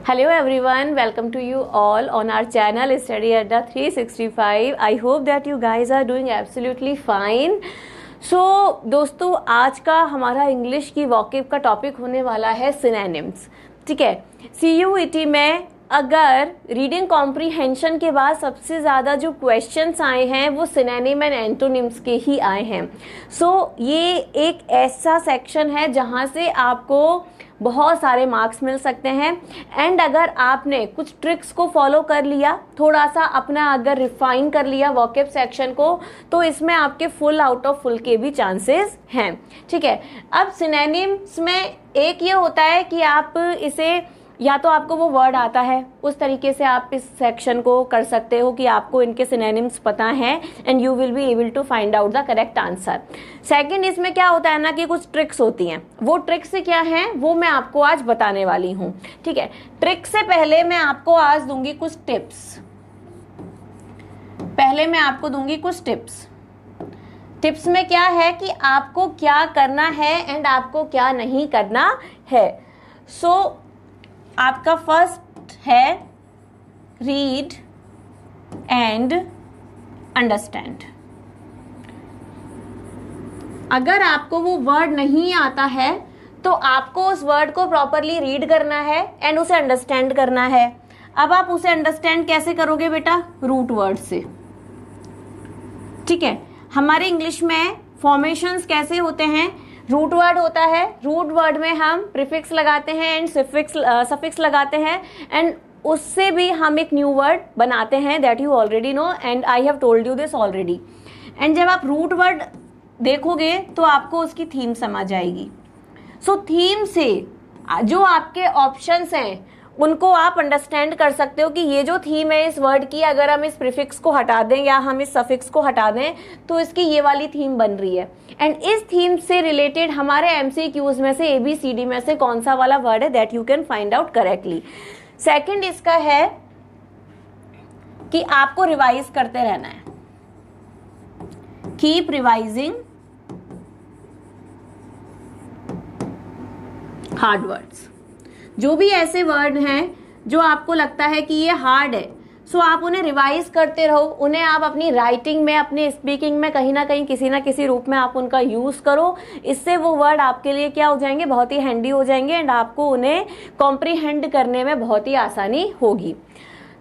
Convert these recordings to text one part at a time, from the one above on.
Hello everyone, welcome to you all on our channel Study Adda 365. I hope that you guys are doing absolutely fine. So दोस्तों आज का हमारा English की वॉकिब का topic होने वाला है सिनोनिम्स. ठीक है, CUET में अगर रीडिंग कॉम्प्रीहेंशन के बाद सबसे ज़्यादा जो क्वेश्चंस आए हैं वो सिनोनिम एंड एंटोनिम्स के ही आए हैं. ये एक ऐसा सेक्शन है जहाँ से आपको बहुत सारे मार्क्स मिल सकते हैं. एंड अगर आपने कुछ ट्रिक्स को फॉलो कर लिया, थोड़ा सा अपना अगर रिफाइन कर लिया वॉकेब सेक्शन को, तो इसमें आपके फुल आउट ऑफ फुल के भी चांसेस हैं. ठीक है, अब सिनोनिम्स में एक ये होता है कि आप इसे या तो आपको वो वर्ड आता है, उस तरीके से आप इस सेक्शन को कर सकते हो कि आपको इनके सिनोनिम्स पता हैं and you will be able to find out the correct answer. Second, इसमें क्या होता है ना कि कुछ ट्रिक्स होती हैं. वो ट्रिक्स क्या हैं वो मैं आपको आज बताने वाली हूँ. ठीक है, ट्रिक से पहले मैं आपको आज दूंगी कुछ टिप्स. टिप्स में क्या है कि आपको क्या करना है एंड आपको क्या नहीं करना है. आपका फर्स्ट है रीड एंड अंडरस्टैंड. अगर आपको वो वर्ड नहीं आता है तो आपको उस वर्ड को प्रॉपरली रीड करना है एंड उसे अंडरस्टैंड करना है. अब आप उसे अंडरस्टैंड कैसे करोगे बेटा? रूट वर्ड से. ठीक है, हमारे इंग्लिश में फॉर्मेशंस कैसे होते हैं? रूट वर्ड होता है. रूट वर्ड में हम प्रीफिक्स लगाते हैं एंड सफिक्स लगाते हैं एंड उससे भी हम एक न्यू वर्ड बनाते हैं. That you already know and I have told you this already. And जब आप रूट वर्ड देखोगे तो आपको उसकी थीम समझ आएगी. थीम से जो आपके ऑप्शंस हैं उनको आप अंडरस्टैंड कर सकते हो कि ये जो थीम है इस वर्ड की, अगर हम इस प्रीफिक्स को हटा दें या हम इस सफिक्स को हटा दें तो इसकी ये वाली थीम बन रही है. एंड इस थीम से रिलेटेड हमारे MCQs में से ABCD में से कौन सा वाला वर्ड है that you can find out correctly. Second इसका है कि आपको रिवाइज करते रहना है. Keep revising hard words. जो भी ऐसे वर्ड हैं जो आपको लगता है कि ये हार्ड है, आप उन्हें रिवाइज करते रहो. उन्हें आप अपनी राइटिंग में, अपने स्पीकिंग में कहीं ना कहीं किसी ना किसी रूप में आप उनका यूज करो. इससे वो वर्ड आपके लिए क्या हो जाएंगे? बहुत ही हैंडी हो जाएंगे एंड आपको उन्हें कॉम्प्रीहेंड करने में बहुत ही आसानी होगी.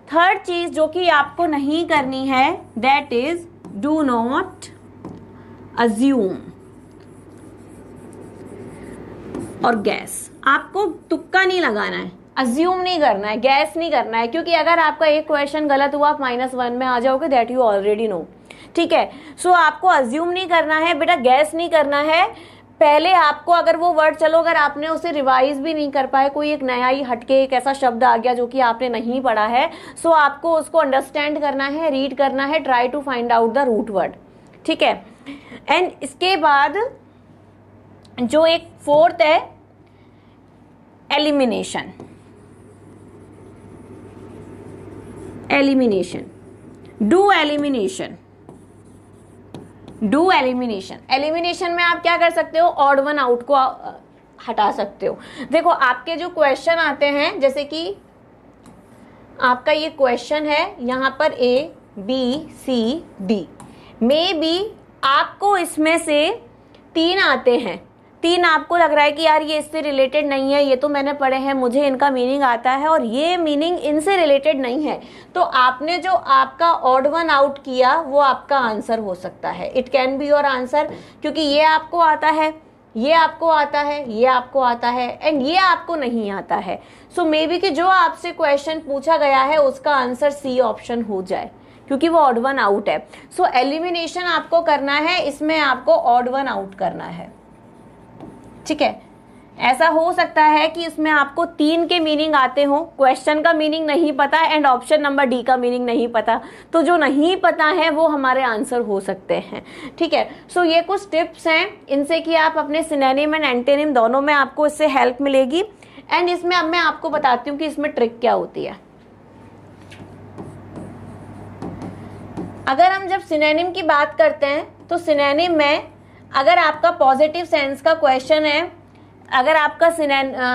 थर्ड चीज जो कि आपको नहीं करनी है that is do not assume और गैस. आपको तुक्का नहीं लगाना है, अज्यूम नहीं करना है, गैस नहीं करना है, क्योंकि अगर आपका एक क्वेश्चन गलत हुआ आप -1 में आ जाओगे. That you already know. ठीक है, आपको अज्यूम नहीं करना है बेटा, गैस नहीं करना है. पहले आपको अगर वो वर्ड, चलो अगर आपने उसे रिवाइज भी नहीं कर पाए, कोई एक नया ही हटके एक ऐसा शब्द आ गया जो कि आपने नहीं पढ़ा है, आपको उसको अंडरस्टैंड करना है, रीड करना है, try to find out the root word. ठीक है, एंड इसके बाद जो एक फोर्थ है एलिमिनेशन. डू एलिमिनेशन में आप क्या कर सकते हो? ऑड वन आउट को हटा सकते हो. देखो आपके जो क्वेश्चन आते हैं, जैसे कि आपका ये क्वेश्चन है यहाँ पर ABCD, मे बी आपको इसमें से 3 आते हैं. 3 आपको लग रहा है कि यार ये इससे रिलेटेड नहीं है, ये तो मैंने पढ़े हैं, मुझे इनका मीनिंग आता है और ये मीनिंग इनसे रिलेटेड नहीं है. तो आपने जो आपका ऑड वन आउट किया वो आपका आंसर हो सकता है. It can be your answer, क्योंकि ये आपको आता है, ये आपको आता है, ये आपको आता है एंड ये आपको नहीं आता है. मे बी कि जो आपसे क्वेश्चन पूछा गया है उसका आंसर C ऑप्शन हो जाए, क्योंकि वो ऑड वन आउट है. एलिमिनेशन आपको करना है, इसमें आपको ऑड वन आउट करना है. ठीक है, ऐसा हो सकता है कि इसमें आपको 3 के मीनिंग आते हो, क्वेश्चन का मीनिंग नहीं पता एंड ऑप्शन नंबर D का मीनिंग नहीं पता. तो जो नहीं पता है वो हमारे आंसर हो सकते हैं. ठीक है, ये कुछ टिप्स हैं, इनसे कि आप अपने सिनोनिम एंड एंटोनिम दोनों में आपको इससे हेल्प मिलेगी. एंड इसमें अब मैं आपको बताती हूँ कि इसमें ट्रिक क्या होती है. अगर हम जब सिनोनिम की बात करते हैं तो सिनोनिम में अगर आपका पॉजिटिव सेंस का क्वेश्चन है अगर आपका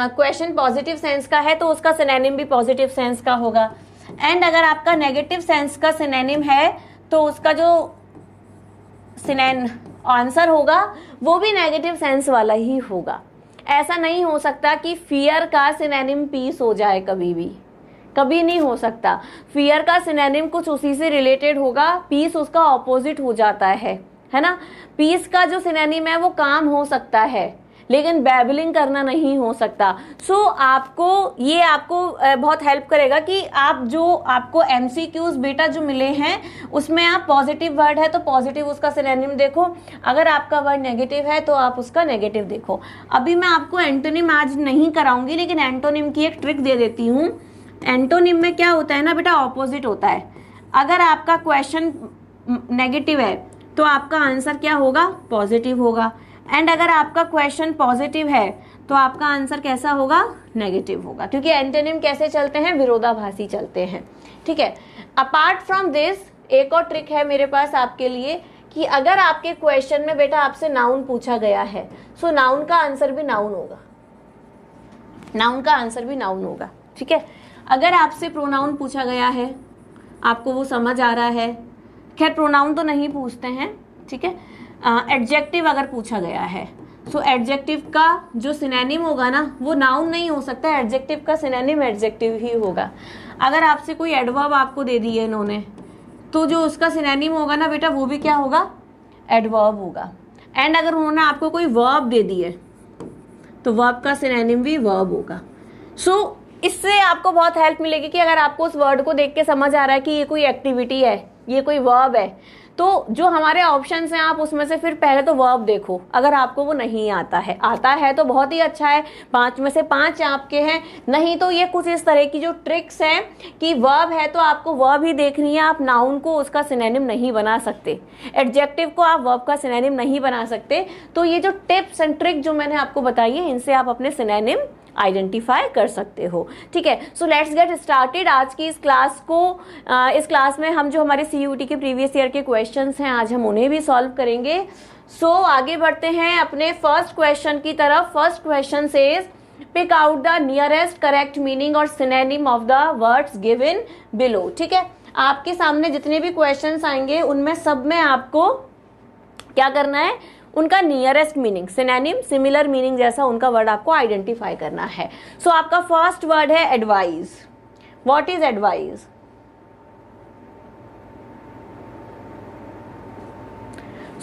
क्वेश्चन पॉजिटिव सेंस का है तो उसका सिनोनिम भी पॉजिटिव सेंस का होगा, एंड अगर आपका नेगेटिव सेंस का सिनोनिम है तो उसका जो आंसर होगा वो भी नेगेटिव सेंस वाला ही होगा। ऐसा नहीं हो सकता कि फियर का सिनोनिम पीस हो जाए, कभी भी कभी नहीं हो सकता। फियर का सिनोनिम कुछ उसी से रिलेटेड होगा, पीस उसका ऑपोजिट हो जाता है ना। पीस का जो सिनोनिम है वो काम हो सकता है, लेकिन बैबलिंग करना नहीं हो सकता। आपको बहुत हेल्प करेगा कि आपको एमसीक्यूज बेटा जो मिले हैं उसमें आप पॉजिटिव वर्ड है तो पॉजिटिव उसका सिनोनिम देखो, अगर आपका वर्ड नेगेटिव है तो आप उसका नेगेटिव देखो। अभी मैं आपको एंटोनिम आज नहीं कराऊंगी, लेकिन एंटोनिम की एक ट्रिक दे देती हूँ। एंटोनिम में क्या होता है ना बेटा, ऑपोजिट होता है। अगर आपका क्वेश्चन नेगेटिव है तो आपका आंसर क्या होगा, पॉजिटिव होगा, एंड अगर आपका क्वेश्चन पॉजिटिव है तो आपका आंसर कैसा होगा, नेगेटिव होगा, क्योंकि एंटोनिम कैसे चलते हैं, विरोधाभासी चलते हैं। ठीक है। अपार्ट फ्रॉम दिस एक और ट्रिक है मेरे पास आपके लिए कि अगर आपके क्वेश्चन में बेटा आपसे नाउन पूछा गया है, सो नाउन का आंसर भी नाउन होगा, नाउन का आंसर भी नाउन होगा। ठीक है। अगर आपसे प्रोनाउन पूछा गया है, आपको वो समझ आ रहा है, खैर प्रोनाउन तो नहीं पूछते हैं, ठीक है। एडजेक्टिव अगर पूछा गया है, सो एडजेक्टिव का जो सिनोनिम होगा ना वो नाउन नहीं हो सकता, एडजेक्टिव का सिनोनिम एडजेक्टिव ही होगा। अगर आपसे कोई एडवर्ब आपको दे दी है इन्होंने, तो जो उसका सिनोनिम होगा ना बेटा वो भी क्या होगा, एडवर्ब होगा। एंड अगर उन्होंने आपको कोई वर्ब दे दी है तो वर्ब का सिनोनिम भी वर्ब होगा। इससे आपको बहुत हेल्प मिलेगी कि अगर आपको उस वर्ड को देख के समझ आ रहा है कि ये कोई एक्टिविटी है, ये कोई वर्ब है, तो जो हमारे ऑप्शंस हैं आप उसमें से फिर पहले तो वर्ब देखो। अगर आपको वो नहीं आता है तो बहुत ही अच्छा है, 5 में से 5 आपके हैं। नहीं तो ये कुछ इस तरह की जो ट्रिक्स हैं कि वर्ब है तो आपको वर्ब ही देखनी है, आप नाउन को उसका सिनोनिम नहीं बना सकते, एडजेक्टिव को आप वर्ब का सिनोनिम नहीं बना सकते। तो ये जो टिप्स एंड ट्रिक जो मैंने आपको बताई है, इनसे आप अपने सिनोनिम आइडेंटिफाई कर सकते हो। ठीक है। So let's get started. आज की इस क्लास में हम जो हमारे CUET के प्रीवियस ईयर के क्वेश्चंस हैं आज हम उन्हें भी सॉल्व करेंगे। आगे बढ़ते हैं अपने फर्स्ट क्वेश्चन की तरफ। First question says pick out the nearest correct meaning और synonym of the words given below. ठीक है। आपके सामने जितने भी क्वेश्चंस आएंगे उनमें सब में आपको क्या करना है, उनका nearest meaning, synonym, similar meaning जैसा उनका वर्ड आपको आइडेंटिफाई करना है। आपका फर्स्ट वर्ड है advise. What is advise?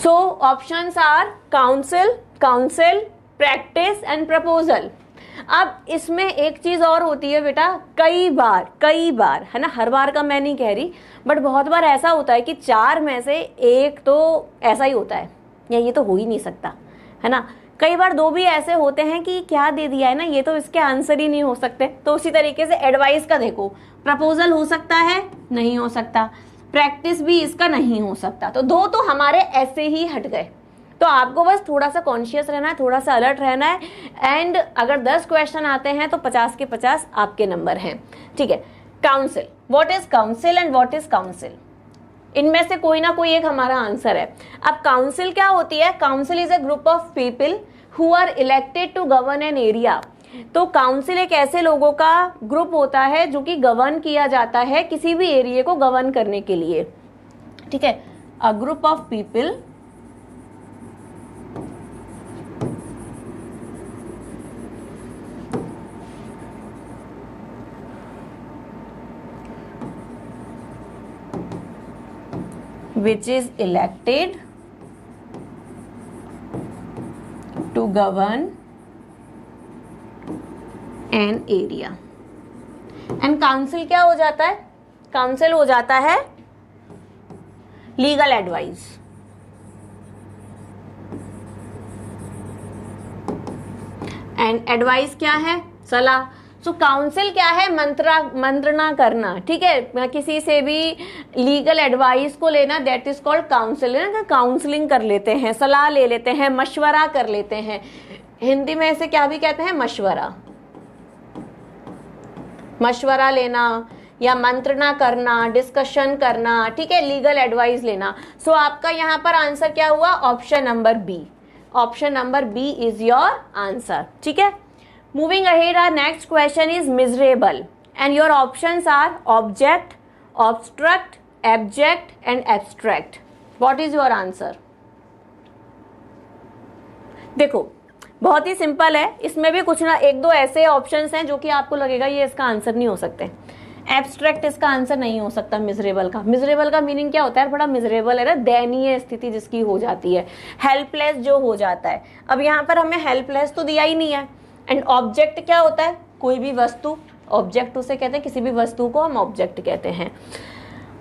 Options are council, practice and proposal. अब इसमें एक चीज और होती है बेटा, कई बार है ना, हर बार का मैं नहीं कह रही, बट बहुत बार ऐसा होता है कि 4 में से एक तो ऐसा ही होता है, या ये तो हो ही नहीं सकता, है ना। कई बार 2 भी ऐसे होते हैं कि क्या दे दिया है ना, ये तो इसके आंसर ही नहीं हो सकते। तो उसी तरीके से एडवाइस का देखो, प्रपोजल हो सकता है, नहीं हो सकता, प्रैक्टिस भी इसका नहीं हो सकता। तो 2 तो हमारे ऐसे ही हट गए। तो आपको बस थोड़ा सा कॉन्शियस रहना है, थोड़ा सा अलर्ट रहना है, एंड अगर 10 क्वेश्चन आते हैं तो 50 के 50 आपके नंबर हैं। ठीक है। Council, what is council and what is council? इनमें से कोई ना कोई एक हमारा आंसर है। अब काउंसिल क्या होती है? Council is a group of people who are elected to govern an area. तो काउंसिल एक ऐसे लोगों का ग्रुप होता है जो कि गवर्न किया जाता है किसी भी एरिया को गवर्न करने के लिए। ठीक है। अ group of people which is elected to govern an area। and council क्या हो जाता है? council हो जाता है लीगल एडवाइस। एंड एडवाइस क्या है? सलाह। काउंसिल क्या है? मंत्रणा करना। ठीक है। किसी से भी लीगल एडवाइस को लेना, that is called council. Counselling कर लेते हैं, सलाह ले लेते हैं, मशवरा कर लेते हैं। हिंदी में इसे क्या भी कहते हैं? मशवरा लेना या मंत्रणा करना, डिस्कशन करना। ठीक है। लीगल एडवाइस लेना। आपका यहाँ पर आंसर क्या हुआ? Option number B. Option number B is your answer. ठीक है, moving ahead our next question is miserable and your options are object, obstruct, abject and abstract. What is your answer? देखो बहुत ही सिंपल है, इसमें भी कुछ ना एक दो ऐसे ऑप्शंस हैं जो कि आपको लगेगा ये इसका आंसर नहीं हो सकते. एब्स्ट्रैक्ट इसका आंसर नहीं हो सकता मिजरेबल का. मिजरेबल का मीनिंग क्या होता है? बड़ा मिजरेबल है ना, दयनीय स्थिति जिसकी हो जाती है, हेल्पलेस जो हो जाता है. अब यहाँ पर हमें हेल्पलेस तो दिया ही नहीं है. एंड ऑब्जेक्ट क्या होता है? कोई भी वस्तु, ऑब्जेक्ट उसे कहते हैं, किसी भी वस्तु को हम ऑब्जेक्ट कहते हैं.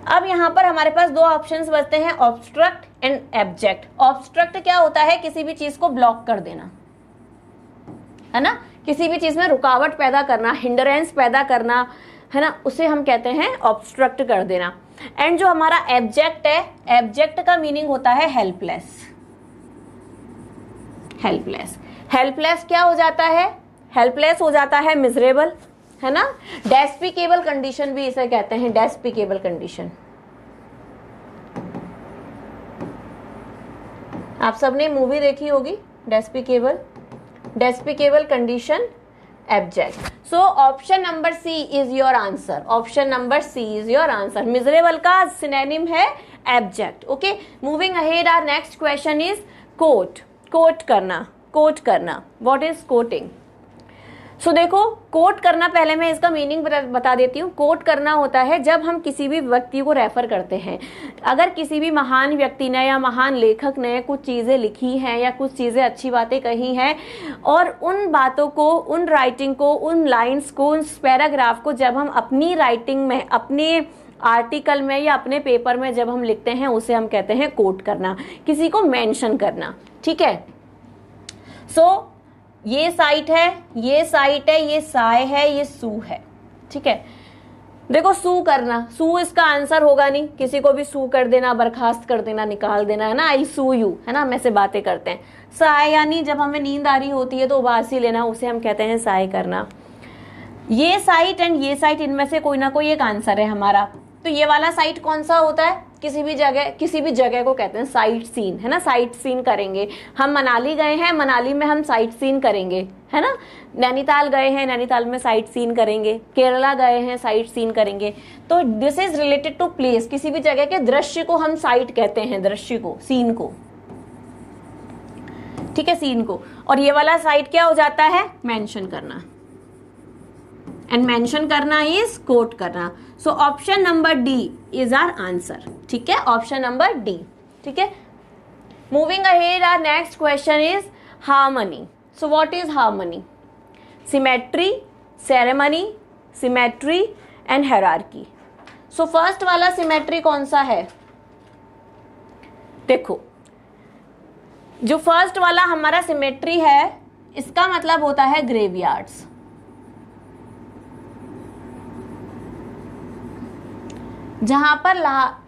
अब यहाँ पर हमारे पास दो ऑप्शंस बचते हैं, ऑब्स्ट्रक्ट एंड एब्जेक्ट. ऑब्स्ट्रक्ट क्या होता है? किसी भी चीज को ब्लॉक कर देना, है ना, किसी भी चीज में रुकावट पैदा करना, हिंडरेंस पैदा करना, है ना, उसे हम कहते हैं ऑब्स्ट्रक्ट कर देना. एंड जो हमारा एब्जेक्ट है, एब्जेक्ट का मीनिंग होता है हेल्पलेस. हेल्पलेस, हेल्पलेस क्या हो जाता है? हेल्पलेस हो जाता है मिजरेबल, है ना. डेस्पिकेबल कंडीशन भी इसे कहते हैं, डेस्पिकेबल कंडीशन. आप सबने मूवी देखी होगी despicable, despicable condition, abject. So option number C is your answer. Option number C is your answer. Miserable का सिनोनिम है abject. Okay, moving ahead our next question is quote. Quote करना, quote करना. What is quoting? So देखो, quote करना, पहले मैं इसका meaning बता देती हूँ. कोट करना होता है जब हम किसी भी व्यक्ति को रेफर करते हैं. अगर किसी भी महान व्यक्ति ने या महान लेखक ने कुछ चीज़ें लिखी हैं या कुछ चीज़ें अच्छी बातें कही हैं, और उन बातों को, उन राइटिंग को, उन लाइन्स को, उन पैराग्राफ को जब हम अपनी राइटिंग में, अपने आर्टिकल में या अपने पेपर में जब हम लिखते हैं, उसे हम कहते हैं कोट करना, किसी को मेंशन करना. ठीक है. सो ये साइट है, ये साइट है, ये साय है, ये सू है. ठीक है, देखो सू करना, सू इसका आंसर होगा नहीं. किसी को भी सू कर देना, बर्खास्त कर देना, निकाल देना, है ना, आई सू यू, है ना, हम ऐसे बातें करते हैं. साय यानी जब हमें नींद आ रही होती है तो उबासी लेना, उसे हम कहते हैं साय करना. ये साइट एंड ये साइट, इनमें से कोई ना कोई एक आंसर है हमारा. तो ये वाला साइट कौन सा होता है? किसी भी जगह को कहते हैं साइट सीन, है ना, साइट सीन करेंगे. हम मनाली गए हैं, मनाली में हम साइट सीन करेंगे, है ना. नैनीताल गए हैं, नैनीताल में साइट सीन करेंगे. केरला गए हैं, साइट सीन करेंगे. तो this is related to place. किसी भी जगह के दृश्य को हम साइट कहते हैं, दृश्य को, सीन को. ठीक है, सीन को. और ये वाला साइट क्या हो जाता है? मेंशन करना. एंड मेंशन करना इज कोट करना. So option number D is our answer. ठीक है, ऑप्शन नंबर डी. ठीक है, moving ahead our next question is harmony. So what is harmony? Symmetry, ceremony, symmetry and hierarchy. So first वाला symmetry कौन सा है? देखो, जो फर्स्ट वाला हमारा सिमेट्री है, इसका मतलब होता है ग्रेवयार्ड्स. जहां पर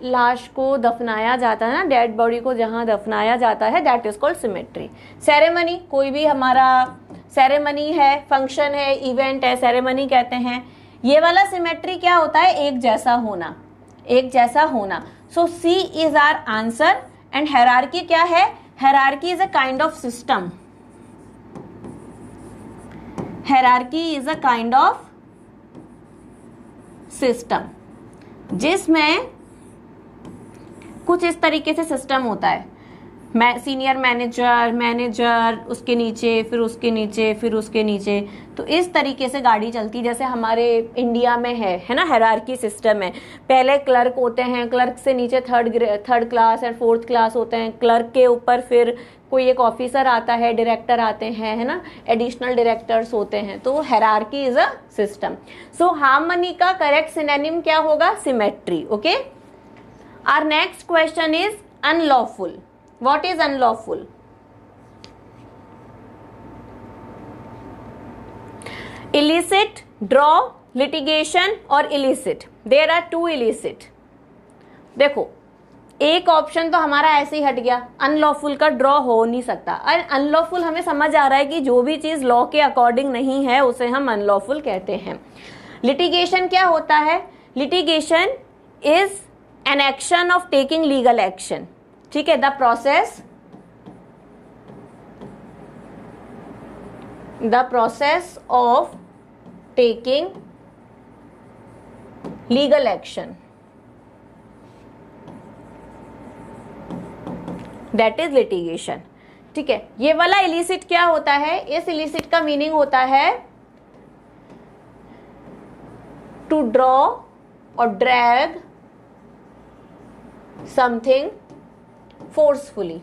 लाश को दफनाया जाता है ना, डेड बॉडी को जहां दफनाया जाता है, that is called symmetry. Ceremony, कोई भी हमारा सेरेमनी है, फंक्शन है, इवेंट है, सेरेमनी कहते हैं. ये वाला सिमेट्री क्या होता है? एक जैसा होना, एक जैसा होना. So C is our answer. And hierarchy क्या है? Hierarchy is a kind of system. Hierarchy is a kind of system जिसमें कुछ इस तरीके से सिस्टम होता है. सीनियर मैनेजर, मैनेजर, उसके नीचे, फिर उसके नीचे, फिर उसके नीचे. तो इस तरीके से गाड़ी चलती, जैसे हमारे इंडिया में है ना, हायरार्की सिस्टम है. पहले क्लर्क होते हैं, क्लर्क से नीचे third class and fourth class होते हैं. क्लर्क के ऊपर फिर कोई एक ऑफिसर आता है, डायरेक्टर आते हैं, है ना, एडिशनल डायरेक्टर्स होते हैं. तो hierarchy is a system. So harmony का करेक्ट सिनोनिम क्या होगा? Symmetry. Okay, our next question is unlawful. What is unlawful? Illicit, draw, litigation और illicit. There are two illicit. देखो, एक ऑप्शन तो हमारा ऐसे ही हट गया, अनलॉफुल का ड्रॉ हो नहीं सकता. और अनलॉफुल हमें समझ आ रहा है कि जो भी चीज लॉ के अकॉर्डिंग नहीं है उसे हम अनलॉफुल कहते हैं. लिटिगेशन क्या होता है? Litigation is an action of taking legal action. ठीक है, the process the process of taking legal action, that is litigation. ठीक है, ये वाला इलिसिट क्या होता है? इस इलिसिट का मीनिंग होता है टू ड्रॉ और ड्रैग समथिंग फोर्सफुली।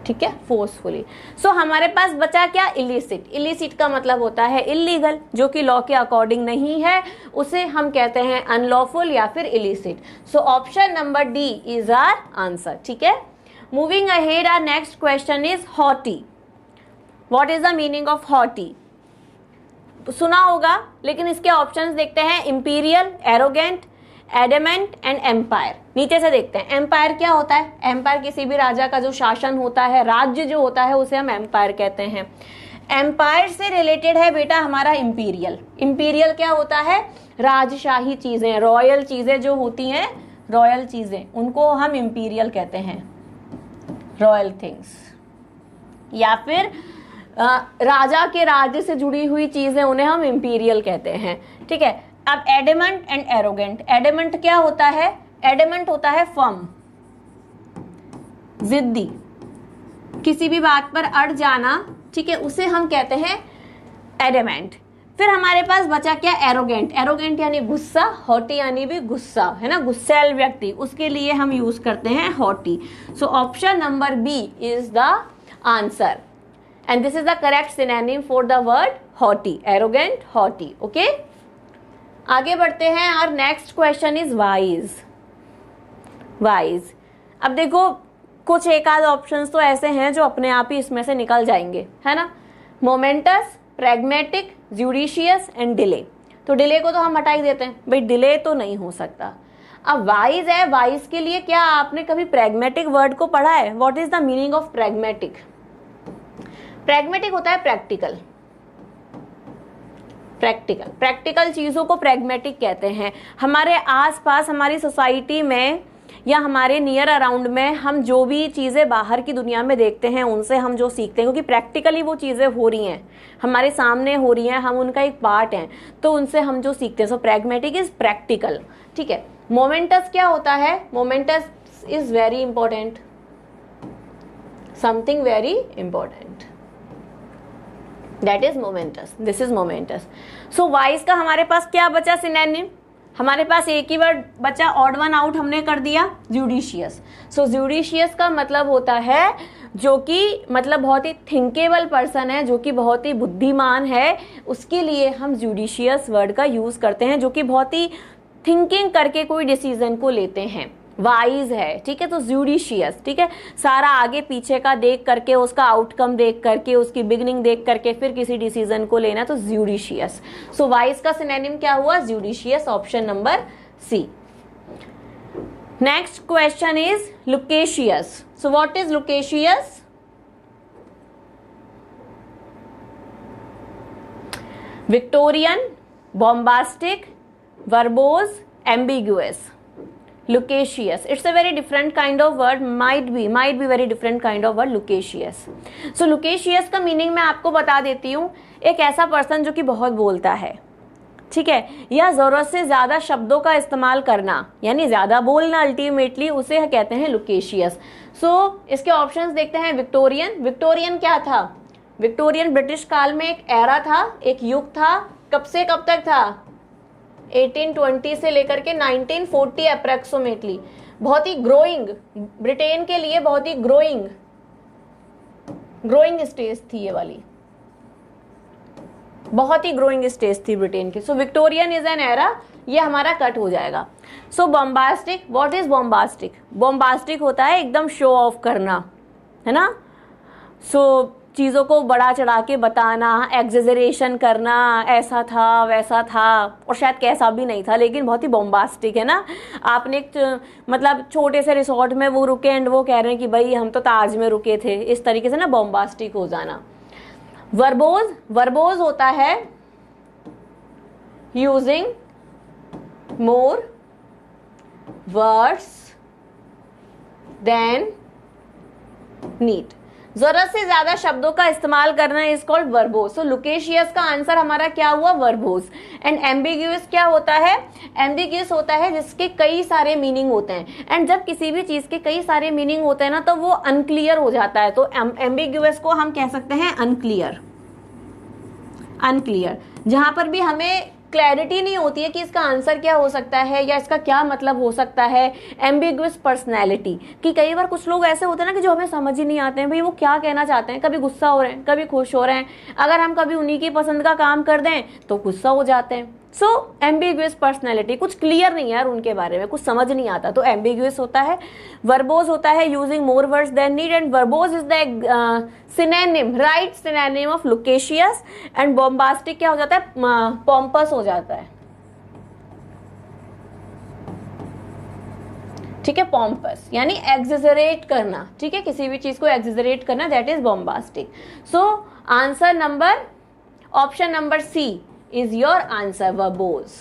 ठीक है, फोर्सफुली। सो हमारे पास बचा क्या? इलिसिट। इलिसिट का मतलब होता है इलीगल, जो कि लॉ के अकॉर्डिंग नहीं है, उसे हम कहते हैं अनलॉफुल या फिर illicit. So option number D is our answer. ठीक है, moving ahead, our next question is haughty. What is the meaning of haughty? सुना होगा, लेकिन इसके ऑप्शंस देखते हैं। Imperial, arrogant, adamant and empire. नीचे से देखते हैं, एम्पायर क्या होता है? एम्पायर किसी भी राजा का जो शासन होता है, राज्य जो होता है, उसे हम एम्पायर कहते हैं। एम्पायर से रिलेटेड है बेटा हमारा इंपीरियल। इंपीरियल क्या होता है? राजशाही चीजें, रॉयल चीजें जो होती हैं, रॉयल चीजें, उनको हम इंपीरियल कहते हैं, रॉयल थिंग्स। या फिर राजा के राज्य से जुड़ी हुई चीजें, उन्हें हम इंपीरियल कहते हैं। ठीक है, अब एडमेंट एंड एरोगेंट। एडमेंट क्या होता है? एडमेंट होता है फर्म, जिद्दी, किसी भी बात पर अड़ जाना। ठीक है, उसे हम कहते हैं एडमेंट। फिर हमारे पास बचा क्या? एरोगेंट। एरोगेंट यानी गुस्सा, हॉटी यानी भी गुस्सा, है ना, गुस्सैल व्यक्ति, उसके लिए हम यूज करते हैं haughty. So option number B is the answer and this is the correct synonym for the word haughty, arrogant, haughty. okay, आगे बढ़ते हैं। और next question is wise. Wise, अब देखो कुछ एक आध ऑप्शंस तो ऐसे हैं जो अपने आप ही इसमें से निकल जाएंगे, है ना। Momentous, pragmatic, judicious and delay. तो डिले को तो हम हटा ही देते हैं, भाई डिले तो नहीं हो सकता। अब वाइज है, वाइज के लिए क्या आपने कभी प्रैग्मेटिक वर्ड को पढ़ा है? What is the meaning of pragmatic? Pragmatic होता है प्रैक्टिकल, प्रैक्टिकल, प्रैक्टिकल चीजों को प्रैग्मेटिक कहते हैं। हमारे आसपास, हमारी सोसाइटी में या हमारे नियर अराउंड में हम जो भी चीजें बाहर की दुनिया में देखते हैं, उनसे हम जो सीखते हैं, क्योंकि प्रैक्टिकली वो चीजें हो रही हैं, हमारे सामने हो रही हैं, हम उनका एक पार्ट हैं, तो उनसे हम जो सीखते हैं। सो प्रैग्मेटिक इज प्रैक्टिकल। ठीक है, मोमेंटस क्या होता है? Moments is very important, something very important, that is moments, this is moments. So wise का हमारे पास क्या बचा सिनोनिम? हमारे पास एक ही वर्ड बचा, ऑड वन आउट हमने कर दिया, ज्यूडिशियस। सो ज्यूडिशियस का मतलब होता है जो कि मतलब बहुत ही थिंकेबल पर्सन है, जो कि बहुत ही बुद्धिमान है, उसके लिए हम ज्यूडिशियस वर्ड का यूज करते हैं, जो कि बहुत ही थिंकिंग करके कोई डिसीजन को लेते हैं, वाइज है। ठीक है, तो ज्यूडिशियस, ठीक है, सारा आगे पीछे का देख करके, उसका आउटकम देख करके, उसकी बिगिनिंग देख करके फिर किसी डिसीजन को लेना, तो ज्यूडिशियस। सो वाइज का सिनोनिम क्या हुआ? Judicious, option number C. Next question is loquacious. So what is loquacious? Victorian, bombastic, verbose, ambiguous. Loquacious, it's a very different kind of word, might be very different kind of word, loquacious. So loquacious का meaning मैं आपको बता देती हूँ, एक ऐसा person जो कि बहुत बोलता है, ठीक है, या जरूरत से ज्यादा शब्दों का इस्तेमाल करना, यानी ज्यादा बोलना, अल्टीमेटली उसे कहते हैं लुकेशियस। सो इसके ऑप्शंस देखते हैं। विक्टोरियन, विक्टोरियन क्या था? विक्टोरियन ब्रिटिश काल में एक एरा था, एक युग था, कब से कब तक था? 1820 से लेकर के 1940 अप्रोक्सीमेटली। बहुत ही ग्रोइंग, ब्रिटेन के लिए बहुत ही ग्रोइंग स्टेज थी ये वाली, बहुत ही ग्रोइंग स्टेज थी ब्रिटेन की। So Victorian is an era, ये हमारा कट हो जाएगा। So bombastic, what is bombastic? Bombastic होता है एकदम शो ऑफ करना, है ना। सो चीजों को बड़ा चढ़ा के बताना, एग्जेजरेशन करना, ऐसा था वैसा था, और शायद कैसा भी नहीं था, लेकिन बहुत ही बॉम्बास्टिक, है ना। आपने एक मतलब छोटे से रिसोर्ट में वो रुके एंड वो कह रहे हैं कि भाई हम तो ताज में रुके थे, इस तरीके से ना बॉम्बास्टिक हो जाना। वर्बोज, वर्बोज होता है using more words than need. जरूरत से ज्यादा शब्दों का इस्तेमाल करना is called verbose. So loquacious का आंसर हमारा क्या हुआ? वर्बोस। एंड एम्बिग्यूअस क्या होता है? एम्बिग्यूअस होता है जिसके कई सारे मीनिंग होते हैं। एंड जब किसी भी चीज के कई सारे मीनिंग होते हैं ना, तो वो अनक्लियर हो जाता है। तो एम्बिग्यूअस को हम कह सकते हैं अनक्लियर। अनक्लियर, जहां पर भी हमें क्लैरिटी नहीं होती है कि इसका आंसर क्या हो सकता है या इसका क्या मतलब हो सकता है। एम्बिगुअस पर्सनैलिटी, कि कई बार कुछ लोग ऐसे होते हैं ना कि जो हमें समझ ही नहीं आते हैं भाई वो क्या कहना चाहते हैं। कभी गुस्सा हो रहे हैं, कभी खुश हो रहे हैं। अगर हम कभी उन्हीं की पसंद का काम कर दें तो गुस्सा हो जाते हैं। सो एम्बिगुअस पर्सनैलिटी, कुछ क्लियर नहीं है यार उनके बारे में, कुछ समझ नहीं आता, तो एम्बिगुअस होता है। वर्बोज होता है using more words than need, and verbose is the synonym, right synonym of loquacious. And bombastic क्या हो जाता है? पॉम्पस हो जाता है। ठीक है, पॉम्पस यानी एग्जेजरेट करना। ठीक है, किसी भी चीज को एग्जेजरेट करना, that is bombastic. So answer number, option number C is your answer, verbose.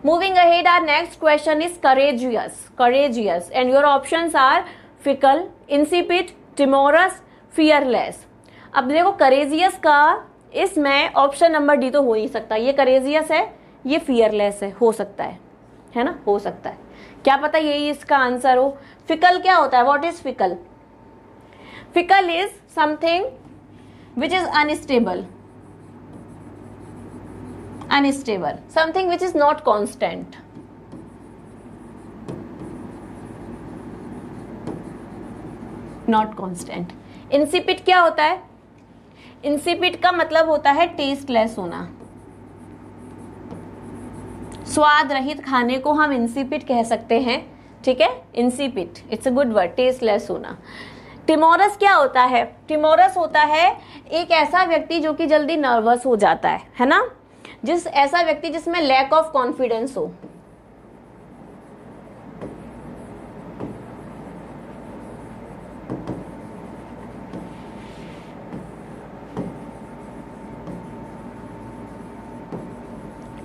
Moving ahead, our next question is courageous. Courageous, and your options are fickle, insipid, timorous, fearless. अब देखो courageous का इसमें option number D तो हो ही सकता है। ये courageous है, ये fearless है, हो सकता है ना, हो सकता है, क्या पता यही इसका आंसर हो। fickle क्या होता है? What is fickle? Fickle is something which is unstable. Unstable, something which is not constant. Not constant. Insipid क्या होता है? Insipid का मतलब होता है टेस्टलेस होना, स्वाद रहित खाने को हम इंसिपिड कह सकते हैं। ठीक है, insipid, it's a good word, tasteless होना। टिमोरस क्या होता है? टिमोरस होता है एक ऐसा व्यक्ति जो कि जल्दी नर्वस हो जाता है ना, ऐसा व्यक्ति जिसमें लैक ऑफ कॉन्फिडेंस हो।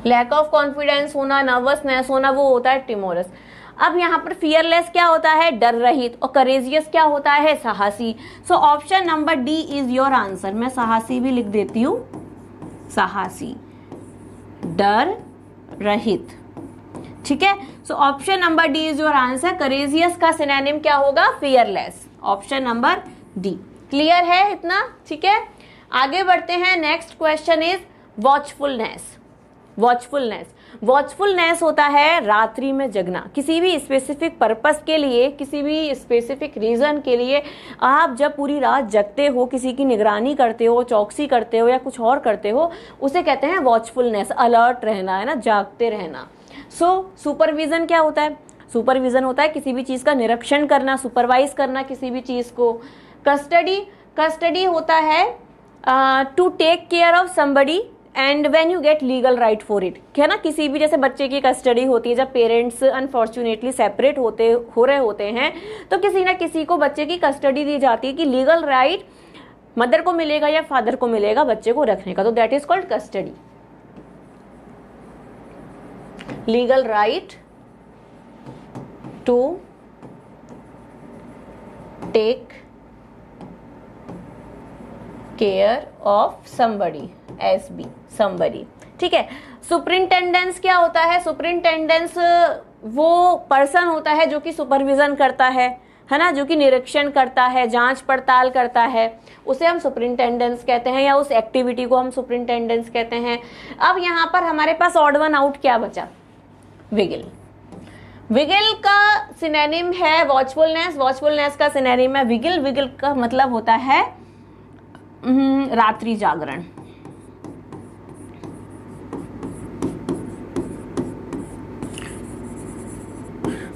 लैक ऑफ कॉन्फिडेंस होना, नर्वसनेस होना, वो होता है टिमोरस। अब यहाँ पर फियरलेस क्या होता है? डर रहित। और करेजियस क्या होता है? साहसी। सो option number D is your answer. मैं साहसी भी लिख देती हूं, साहसी, डर रहित। ठीक है, so option number D is your answer. Courageous का सिनोनिम क्या होगा? Fearless. Option number D. Clear है इतना? ठीक है, आगे बढ़ते हैं। Next question is watchfulness. Watchfulness, watchfulness होता है रात्रि में जगना। किसी भी स्पेसिफिक पर्पस के लिए, किसी भी स्पेसिफिक रीजन के लिए आप जब पूरी रात जगते हो, किसी की निगरानी करते हो, चौकसी करते हो या कुछ और करते हो, उसे कहते हैं वॉचफुलनेस। अलर्ट रहना है ना, जागते रहना। सो सुपरविजन क्या होता है? सुपरविजन होता है किसी भी चीज का निरीक्षण करना, सुपरवाइज करना किसी भी चीज को। कस्टडी, कस्टडी होता है to take care of somebody and when you get legal right for it, है ना। किसी भी, जैसे बच्चे की कस्टडी होती है, जब पेरेंट्स अनफॉर्चुनेटली सेपरेट हो रहे होते हैं, तो किसी ना किसी को बच्चे की कस्टडी दी जाती है कि लीगल राइट मदर को मिलेगा या फादर को मिलेगा बच्चे को रखने का, तो that is called custody. Legal right to take care of somebody, SB, somebody। ठीक है, सुपरिंटेंडेंस क्या होता है? सुपरिंटेंडेंस वो पर्सन होता है जो कि सुपरविजन करता है ना, जो कि निरीक्षण करता है, जांच पड़ताल करता है, उसे हम सुपरिंटेंडेंस कहते हैं, या उस एक्टिविटी को हम सुपरिंटेंडेंस कहते हैं। अब यहाँ पर हमारे पास ऑड वन आउट क्या बचा? विगिल। विगिल का सिनोनिम है वॉचफुलनेस, वॉचफुलनेस का सिनोनिम है विगिल। विगिल का मतलब होता है रात्रि जागरण।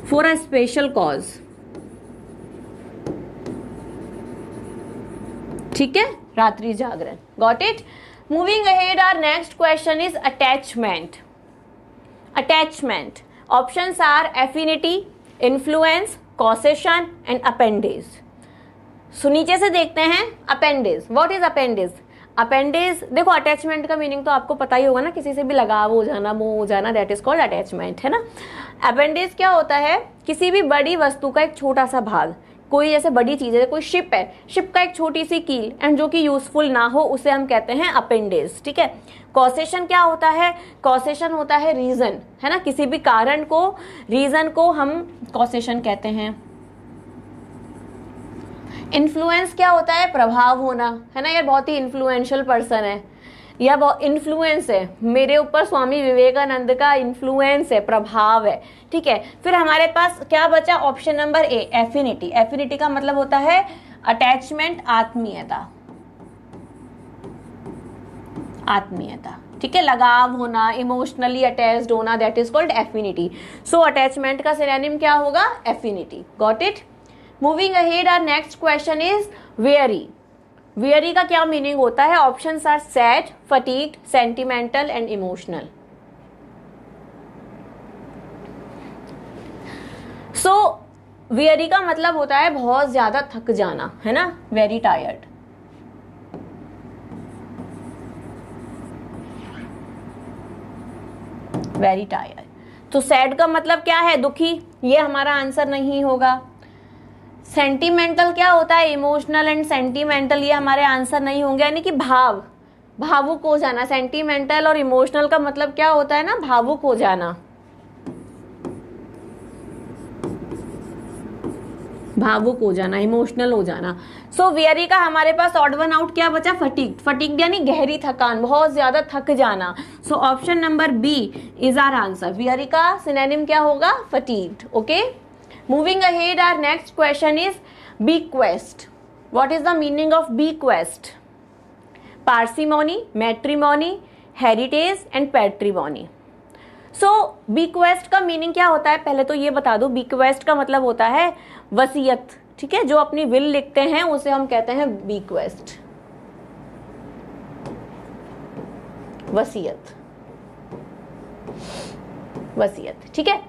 For a special cause. ठीक है, रात्रि जागरण। Got it? Moving ahead, our next question is attachment. Attachment, options are affinity, influence, causation and appendage. So नीचे से देखते हैं appendage. What is appendage? Appendage, देखो अटैचमेंट का मीनिंग तो आपको पता ही होगा ना, किसी से भी लगाव हो जाना, मोह हो जाना, दैट इज कॉल्ड अटैचमेंट, है ना। अपेंडेज क्या होता है? किसी भी बड़ी वस्तु का एक छोटा सा भाग, कोई जैसे बड़ी चीज है, कोई शिप है, शिप का एक छोटी सी कील एंड जो कि यूजफुल ना हो उसे हम कहते हैं अपेंडेज, ठीक है। कॉसेशन क्या होता है? कॉसेशन होता है रीजन, है ना, किसी भी कारण को, रीजन को हम कॉसेशन कहते हैं। इन्फ्लुएंस क्या होता है? प्रभाव होना, है ना, यार बहुत ही इन्फ्लुएंशियल पर्सन है या बहुत इन्फ्लुएंस है मेरे ऊपर, स्वामी विवेकानंद का इन्फ्लुएंस है, प्रभाव है, ठीक है। फिर हमारे पास क्या बचा? ऑप्शन नंबर ए, एफिनिटी। एफिनिटी का मतलब होता है अटैचमेंट, आत्मीयता, आत्मीयता, ठीक है, लगाव होना, इमोशनली अटैच्ड होना, that is called affinity. So attachment का सिनोनिम क्या होगा? Affinity. Got it? Moving ahead, our next question is weary. Weary का क्या मीनिंग होता है? Options are sad, fatigued, sentimental and emotional. So weary का मतलब होता है बहुत ज्यादा थक जाना, है ना, वेरी टायर्ड। Very tired. तो सैड का मतलब क्या है? दुखी, ये हमारा आंसर नहीं होगा। सेंटिमेंटल क्या होता है? इमोशनल एंड सेंटिमेंटल, ये हमारे आंसर नहीं होंगे, यानी कि भाव, भावुक हो जाना। सेंटिमेंटल और इमोशनल का मतलब क्या होता है ना? भावुक हो जाना, भावुक हो जाना, इमोशनल हो जाना। सो वेरी का हमारे पास ऑड वन आउट क्या बचा? फटीग्ड। फटीग्ड यानी गहरी थकान, बहुत ज्यादा थक जाना। So option number B is our answer. Weary का सिनोनिम क्या होगा? Fatigued. Okay, moving ahead, our next question is bequest. What is the meaning of bequest? Parsimony, matrimony, heritage and patrimony. So bequest का meaning क्या होता है? पहले तो ये बता दो, bequest का मतलब होता है वसीयत, ठीक है, जो अपनी विल लिखते हैं उसे हम कहते हैं bequest, वसीयत, वसीयत, ठीक है।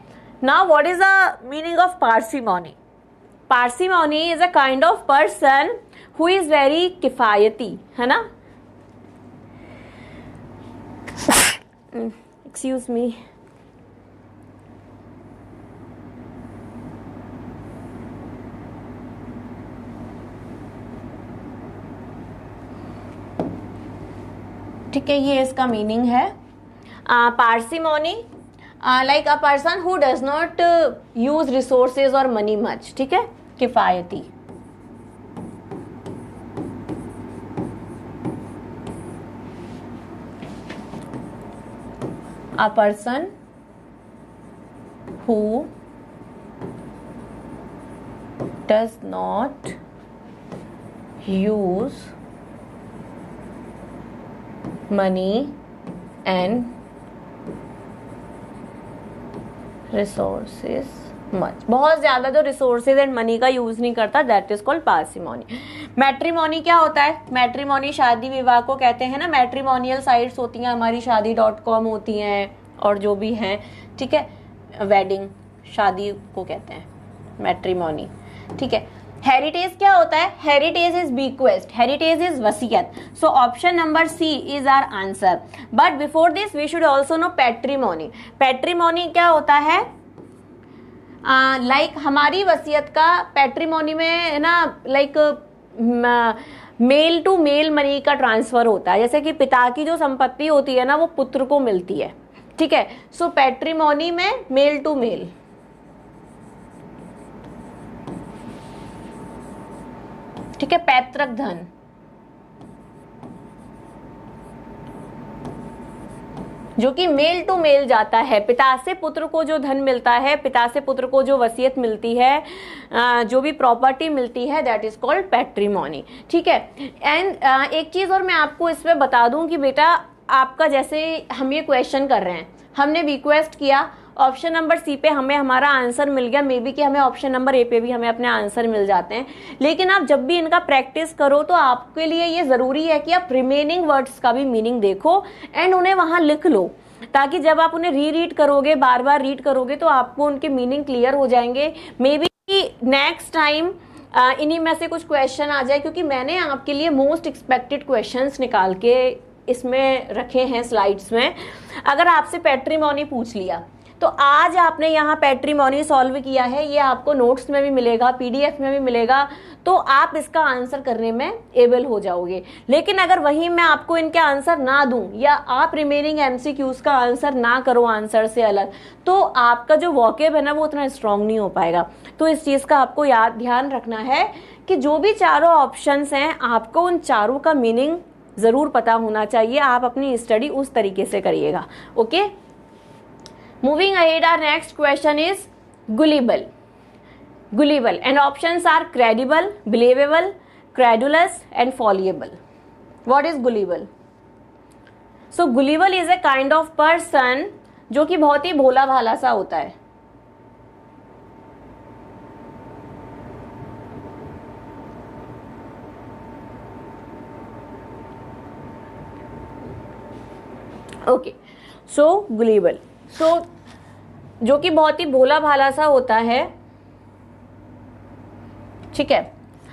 Now what is the meaning of parsimony? Parsimony is a kind of person who is very किफायती, है ना? Excuse me. ठीक है, ये इसका मीनिंग है। Parsimony like a person who does not use resources or money much, ठीक है, किफायती। A person who does not use money and resources much, बहुत ज्यादा जो रिसोर्सेज एंड मनी का यूज नहीं करता, that is called parsimony. Matrimony क्या होता है? मैट्रिमोनी शादी विवाह को कहते हैं ना, मैट्रिमोनियल साइट्स होती हैं हमारी, शादी.com होती हैं और जो भी हैं, ठीक है, वेडिंग, शादी को कहते हैं मैट्रिमोनी, ठीक है। हेरिटेज क्या होता है? Heritage is bequest, heritage is वसीयत। So option number C is our answer. But before this we should also know patrimony. Patrimony क्या होता है? लाइक हमारी वसीयत का पैट्रीमोनी में ना, like male to male money का ट्रांसफर होता है, जैसे कि पिता की जो संपत्ति होती है ना वो पुत्र को मिलती है, ठीक है। सो पैट्रीमोनी में मेल टू मेल, ठीक है, पैतृक धन, जो कि मेल टू मेल जाता है, पिता से पुत्र को जो धन मिलता है, पिता से पुत्र को जो वसीयत मिलती है, जो भी प्रॉपर्टी मिलती है, दैट इज कॉल्ड पैट्रीमोनी, ठीक है। एंड एक चीज और मैं आपको इसमें बता दूं कि बेटा आपका, जैसे हम ये क्वेश्चन कर रहे हैं, हमने रिक्वेस्ट किया, ऑप्शन नंबर सी पे हमें हमारा आंसर मिल गया, मे बी कि हमें ऑप्शन नंबर ए पे भी हमें अपने आंसर मिल जाते हैं, लेकिन आप जब भी इनका प्रैक्टिस करो तो आपके लिए ये जरूरी है कि आप रिमेनिंग वर्ड्स का भी मीनिंग देखो एंड उन्हें वहां लिख लो, ताकि जब आप उन्हें रीड करोगे, बार बार रीड करोगे, तो आपको उनके मीनिंग क्लियर हो जाएंगे। मे बी नेक्स्ट टाइम इन्हीं में से कुछ क्वेश्चन आ जाए, क्योंकि मैंने आपके लिए मोस्ट एक्सपेक्टेड क्वेश्चंस निकाल के इसमें रखे हैं स्लाइड्स में। अगर आपसे पैट्रीमोनी पूछ लिया तो आज आपने यहाँ पैट्रीमोनी सॉल्व किया है, ये आपको नोट्स में भी मिलेगा, पीडीएफ में भी मिलेगा, तो आप इसका आंसर करने में एबल हो जाओगे। लेकिन अगर वहीं मैं आपको इनके आंसर ना दूं या आप रिमेनिंग एमसीक्यूज का आंसर ना करो आंसर से अलग, तो आपका जो वॉकेब है ना वो उतना स्ट्रांग नहीं हो पाएगा। तो इस चीज का आपको ध्यान रखना है कि जो भी चारों ऑप्शंस हैं आपको उन चारों का मीनिंग जरूर पता होना चाहिए। आप अपनी स्टडी उस तरीके से करिएगा। Okay, moving ahead, our next question is gullible. Gullible, and options are credible, believable, credulous and fallible. What is gullible? So gullible is a kind of person जो कि बहुत ही भोला भाला सा होता है। ओके, सो gullible, सो जो कि बहुत ही भोला भाला सा होता है, ठीक है।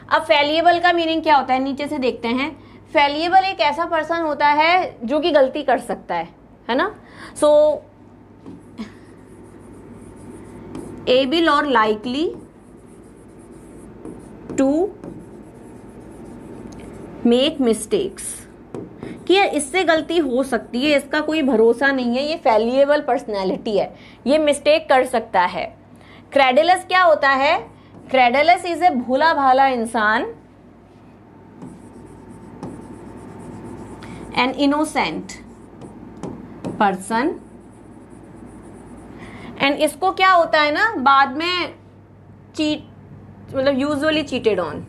अब फेलिएबल का मीनिंग क्या होता है, नीचे से देखते हैं। फेलिएबल एक ऐसा पर्सन होता है जो कि गलती कर सकता है ना। सो एबल और लाइकली टू मेक मिस्टेक्स, कि इससे गलती हो सकती है, इसका कोई भरोसा नहीं है, ये फेलिएबल पर्सनैलिटी है, ये मिस्टेक कर सकता है। क्रेडुलस क्या होता है, क्रेडुलस इज ए भोला भाला इंसान, एन इनोसेंट पर्सन, एंड इसको क्या होता है ना बाद में चीट, मतलब usually cheated on.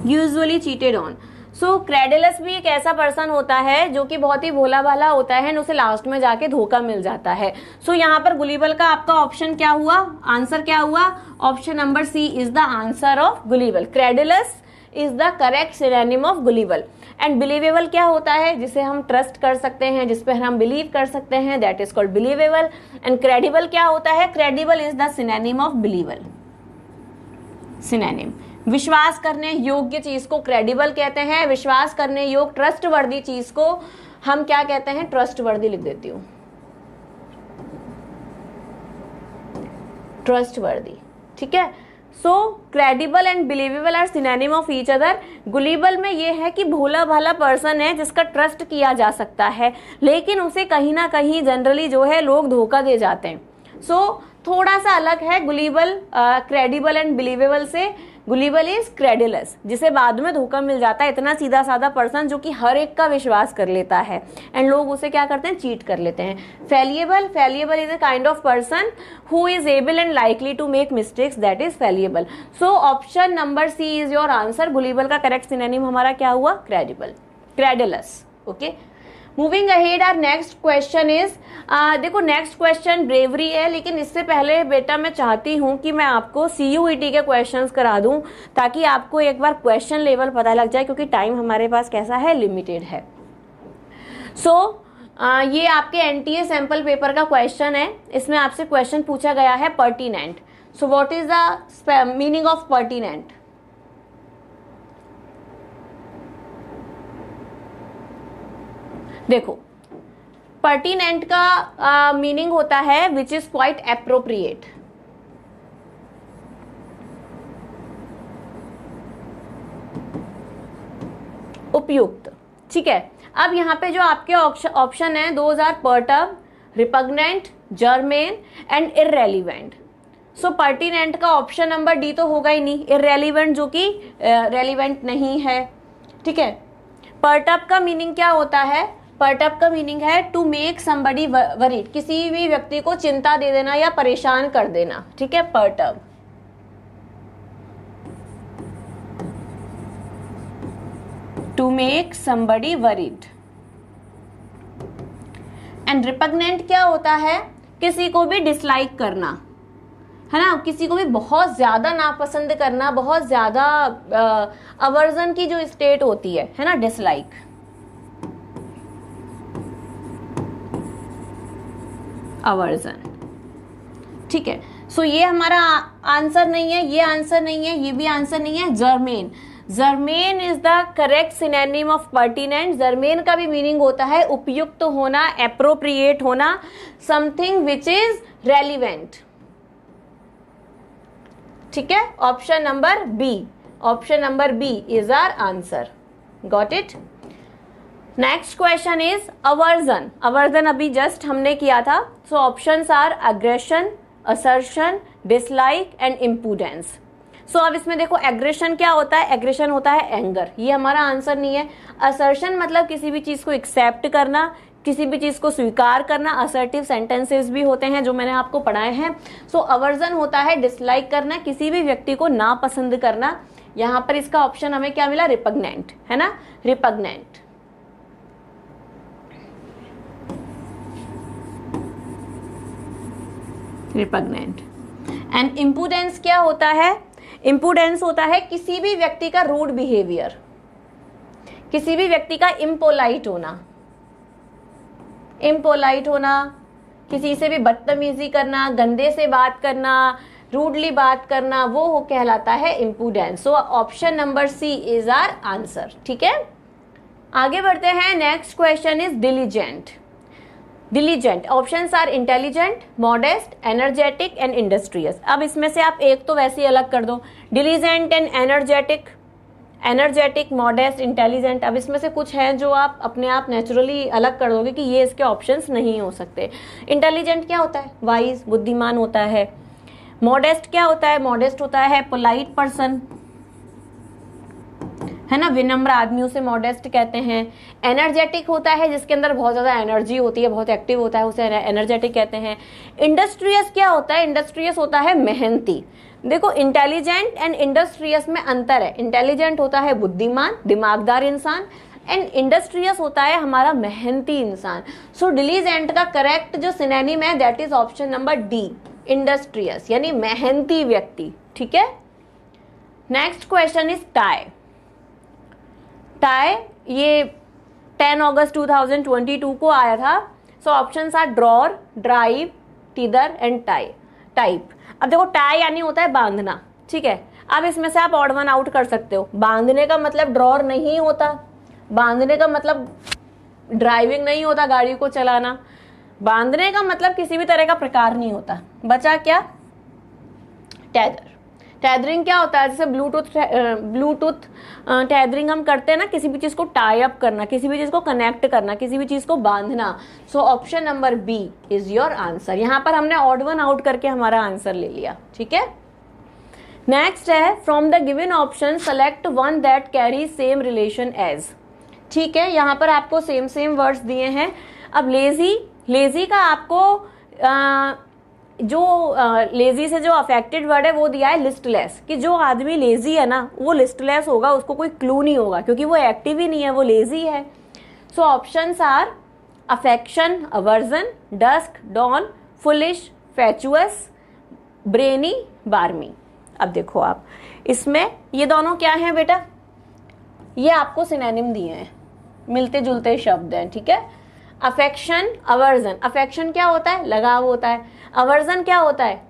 Usually cheated on. So credulous भी एक ऐसा पर्सन होता है जो कि बहुत ही भोला भाला होता है, उसे लास्ट में जाके धोखा मिल जाता है। सो यहाँ पर गुलिबल का आपका ऑप्शन क्या हुआ, आंसर क्या हुआ, option number C is the answer of gullible. Credulous is the correct synonym of gullible. And believable क्या होता है, जिसे हम ट्रस्ट कर सकते हैं, जिस पे हम बिलीव कर सकते हैं, that is called believable. And credible क्या होता है, credible is the synonym of believable. Synonym, विश्वास करने योग्य चीज को क्रेडिबल कहते हैं, विश्वास करने योग्य ट्रस्टवर्दी चीज को हम क्या कहते हैं, ट्रस्टवर्दी लिख देती हूं, ट्रस्टवर्दी, ठीक है। So credible and believable are synonym of each other. Gullible में ये है कि भोला भाला पर्सन है जिसका ट्रस्ट किया जा सकता है, लेकिन उसे कहीं ना कहीं जनरली जो है लोग धोखा दे जाते हैं। सो थोड़ा सा अलग है गुलिबल क्रेडिबल एंड बिलीवेबल से। गुलिबल इज क्रेडुलस, जिसे बाद में धोखा मिल जाता है, इतना सीधा साधा पर्सन जो कि हर एक का विश्वास कर लेता है, एंड लोग उसे क्या करते हैं, चीट कर लेते हैं। Fallible, fallible is a kind of person who is able and likely to make mistakes, that is fallible. So option number C is your answer. Gullible का करेक्ट सिनोनिम हमारा क्या हुआ, credible, credulous. Okay, moving ahead, our next question is, देखो next question bravery है, लेकिन इससे पहले बेटा मैं चाहती हूं कि मैं आपको सीयूईटी के क्वेश्चंस करा दूं, ताकि आपको एक बार क्वेश्चन लेवल पता लग जाए, क्योंकि टाइम हमारे पास कैसा है, लिमिटेड है। सो ये आपके एनटीए सैंपल पेपर का क्वेश्चन है। इसमें आपसे क्वेश्चन पूछा गया है pertinent. So what is the meaning of pertinent? देखो, पर्टिनेंट का मीनिंग होता है विच इज क्वाइट एप्रोप्रिएट। उपयुक्त, ठीक है। अब यहाँ पे जो आपके ऑप्शन है, those are perturb, repugnant, germane and irrelevant. So pertinent का ऑप्शन नंबर डी तो होगा ही नहीं, इररेलीवेंट जो कि रेलिवेंट नहीं है, ठीक है। पर्टब का मीनिंग क्या होता है? पर्टब का मीनिंग है टू मेक समबडी वरीड, किसी भी व्यक्ति को चिंता दे देना या परेशान कर देना, ठीक है, perturb. To make somebody worried. And repugnant क्या होता है? किसी को भी डिसलाइक करना, है ना, किसी को भी बहुत ज्यादा नापसंद करना, बहुत ज्यादा अवर्जन की जो स्टेट होती है ना, डिसलाइक। अवर्जन, ठीक है। सो ये हमारा आंसर नहीं है, ये आंसर नहीं है, ये भी आंसर नहीं है। Germane, germane is the correct synonym of pertinent. Germane का भी मीनिंग होता है उपयुक्त होना, एप्रोप्रिएट होना, समथिंग विच इज रेलिवेंट। ठीक है, option number B, option number B is our answer. Got it. Next question is aversion. Aversion अभी जस्ट हमने किया था। So options are aggression, assertion, dislike and impudence. So अब इसमें देखो एग्रेशन क्या होता है, एग्रेशन होता है एंगर, ये हमारा आंसर नहीं है। असर्शन मतलब किसी भी चीज को एक्सेप्ट करना, किसी भी चीज को स्वीकार करना। असर्टिव सेंटेंसेस भी होते हैं जो मैंने आपको पढ़ाए हैं। सो अवर्जन होता है डिसलाइक करना, किसी भी व्यक्ति को नापसंद करना। यहां पर इसका ऑप्शन हमें क्या मिला, रिपग्नेंट, है ना, रिपग्नेंट। रिपग्नेंट। एंड इम्पुडेंस क्या होता है, इम्पुडेंस होता है किसी भी व्यक्ति का रूड बिहेवियर, किसी भी व्यक्ति का इम्पोलाइट होना, इम्पोलाइट होना, किसी से भी बदतमीजी करना, गंदे से बात करना, रूडली बात करना, वो कहलाता है impudence. So option number C is our answer. ठीक है, आगे बढ़ते हैं। Next question is diligent. Diligent options are intelligent, modest, energetic and industrious. अब इसमें से आप एक तो वैसे ही अलग कर दो, diligent and energetic, energetic, modest, intelligent. अब इसमें से कुछ है जो आप अपने आप नेचुरली अलग कर दोगे कि ये इसके ऑप्शंस नहीं हो सकते। इंटेलिजेंट क्या होता है, वाइज, बुद्धिमान होता है। मॉडेस्ट क्या होता है, मॉडेस्ट होता है पोलाइट पर्सन, है ना, विनम्र आदमी उसे मॉडेस्ट कहते हैं। एनर्जेटिक होता है जिसके अंदर बहुत ज्यादा एनर्जी होती है, बहुत एक्टिव होता है, उसे एनर्जेटिक कहते हैं। इंडस्ट्रियस क्या होता है, इंडस्ट्रियस होता है मेहनती। देखो इंटेलिजेंट एंड इंडस्ट्रियस में अंतर है। इंटेलिजेंट होता है बुद्धिमान, दिमागदार इंसान, एंड इंडस्ट्रियस होता है हमारा मेहनती इंसान। सो डिलीजेंट का करेक्ट जो सिनोनिम है that is option number D, industrious, यानी मेहनती व्यक्ति। ठीक है, next question is tie. Tie ये 10 अगस्त 2022 को आया था। So options are drawer, drive, tether and tie, type. अब देखो टाई यानी होता है बांधना, ठीक है। अब इसमें से आप ऑड वन आउट कर सकते हो। बांधने का मतलब ड्रॉर नहीं होता, बांधने का मतलब ड्राइविंग नहीं होता, गाड़ी को चलाना। बांधने का मतलब किसी भी तरह का प्रकार नहीं होता। बचा क्या, टेदर। टेदरिंग क्या होता है, जैसे ब्लूटूथ टेदरिंग हम करते हैं ना, किसी भी चीज को टाई अप करना, किसी भी चीज को कनेक्ट करना, किसी भी चीज को बांधना। So option number B is your answer. यहां पर हमने ऑड वन आउट करके हमारा आंसर ले लिया। ठीक है, नेक्स्ट है from the given option select one that carry same relation as. ठीक है, यहां पर आपको सेम सेम वर्ड्स दिए हैं। अब लेजी, लेजी का आपको जो लेजी से जो अफेक्टेड वर्ड है वो दिया है लिस्टलेस, कि जो आदमी लेजी है ना वो लिस्टलेस होगा, उसको कोई क्लू नहीं होगा क्योंकि वो एक्टिव ही नहीं है, वो लेजी है। So options are affection, aversion, dusk, dawn, foolish, fatuous, brainy, barmy. अब देखो आप इसमें ये दोनों क्या हैं बेटा, ये आपको सिनोनिम दिए हैं, मिलते जुलते शब्द हैं। ठीक है, अफेक्शन, अवर्जन। अफेक्शन क्या होता है, लगाव होता है। अवर्जन क्या होता है,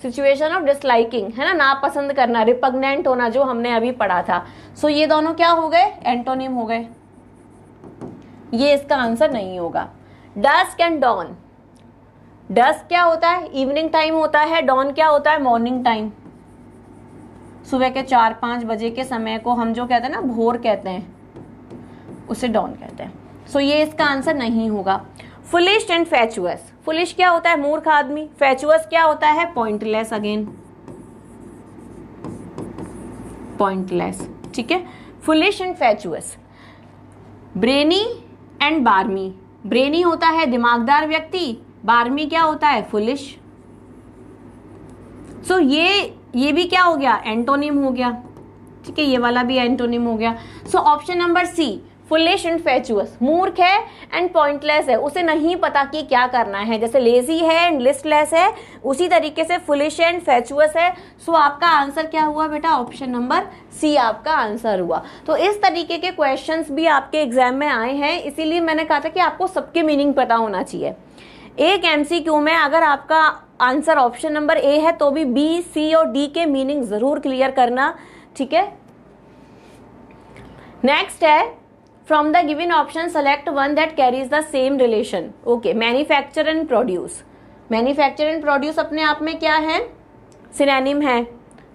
सिचुएशन ऑफ डिसलाइकिंग, है ना, नापसंद करना, रिपग्नेंट होना, जो हमने अभी पढ़ा था। सो ये दोनों क्या हो गए, एंटोनिम हो गए। ये इसका आंसर नहीं होगा। Dusk and don. डस्क क्या होता है, इवनिंग टाइम होता है। डॉन क्या होता है, मॉर्निंग टाइम। सुबह के 4-5 बजे के समय को हम जो कहते हैं ना भोर कहते हैं, उसे डॉन कहते हैं। सो ये इसका आंसर नहीं होगा। Foolish and फैचुअस। फुलिश क्या होता है, मूर्ख आदमी। फैचुअस क्या होता है, पॉइंटलेस, अगेन पॉइंटलेस। ठीक है, foolish and fatuous. Brainy and barmy. Brainy होता है दिमागदार व्यक्ति, बार्मी क्या होता है, फुलिश। सो ये भी क्या हो गया, एंटोनिम हो गया। ठीक है, ये वाला भी एंटोनिम हो गया। So option number C, foolish and fatuous. मूर्ख है एंड पॉइंटलेस है, उसे नहीं पता कि क्या करना है। जैसे लेजी है एंड लिस्टलेस है, उसी तरीके से फुलिश एंड फैचुअस है। सो आपका आंसर क्या हुआ बेटा, ऑप्शन नंबर सी आपका आंसर हुआ। तो इस तरीके के क्वेश्चंस भी आपके एग्जाम में आए हैं, इसीलिए मैंने कहा था कि आपको सबके मीनिंग पता होना चाहिए। एक एमसीक्यू में अगर आपका आंसर ऑप्शन नंबर ए है तो भी बी, सी और डी के मीनिंग जरूर क्लियर करना। ठीक है, नेक्स्ट है from the given option select one that carries the same relation. Okay, manufacture and produce. Manufacture and produce अपने आप में क्या है, सिनोनिम है।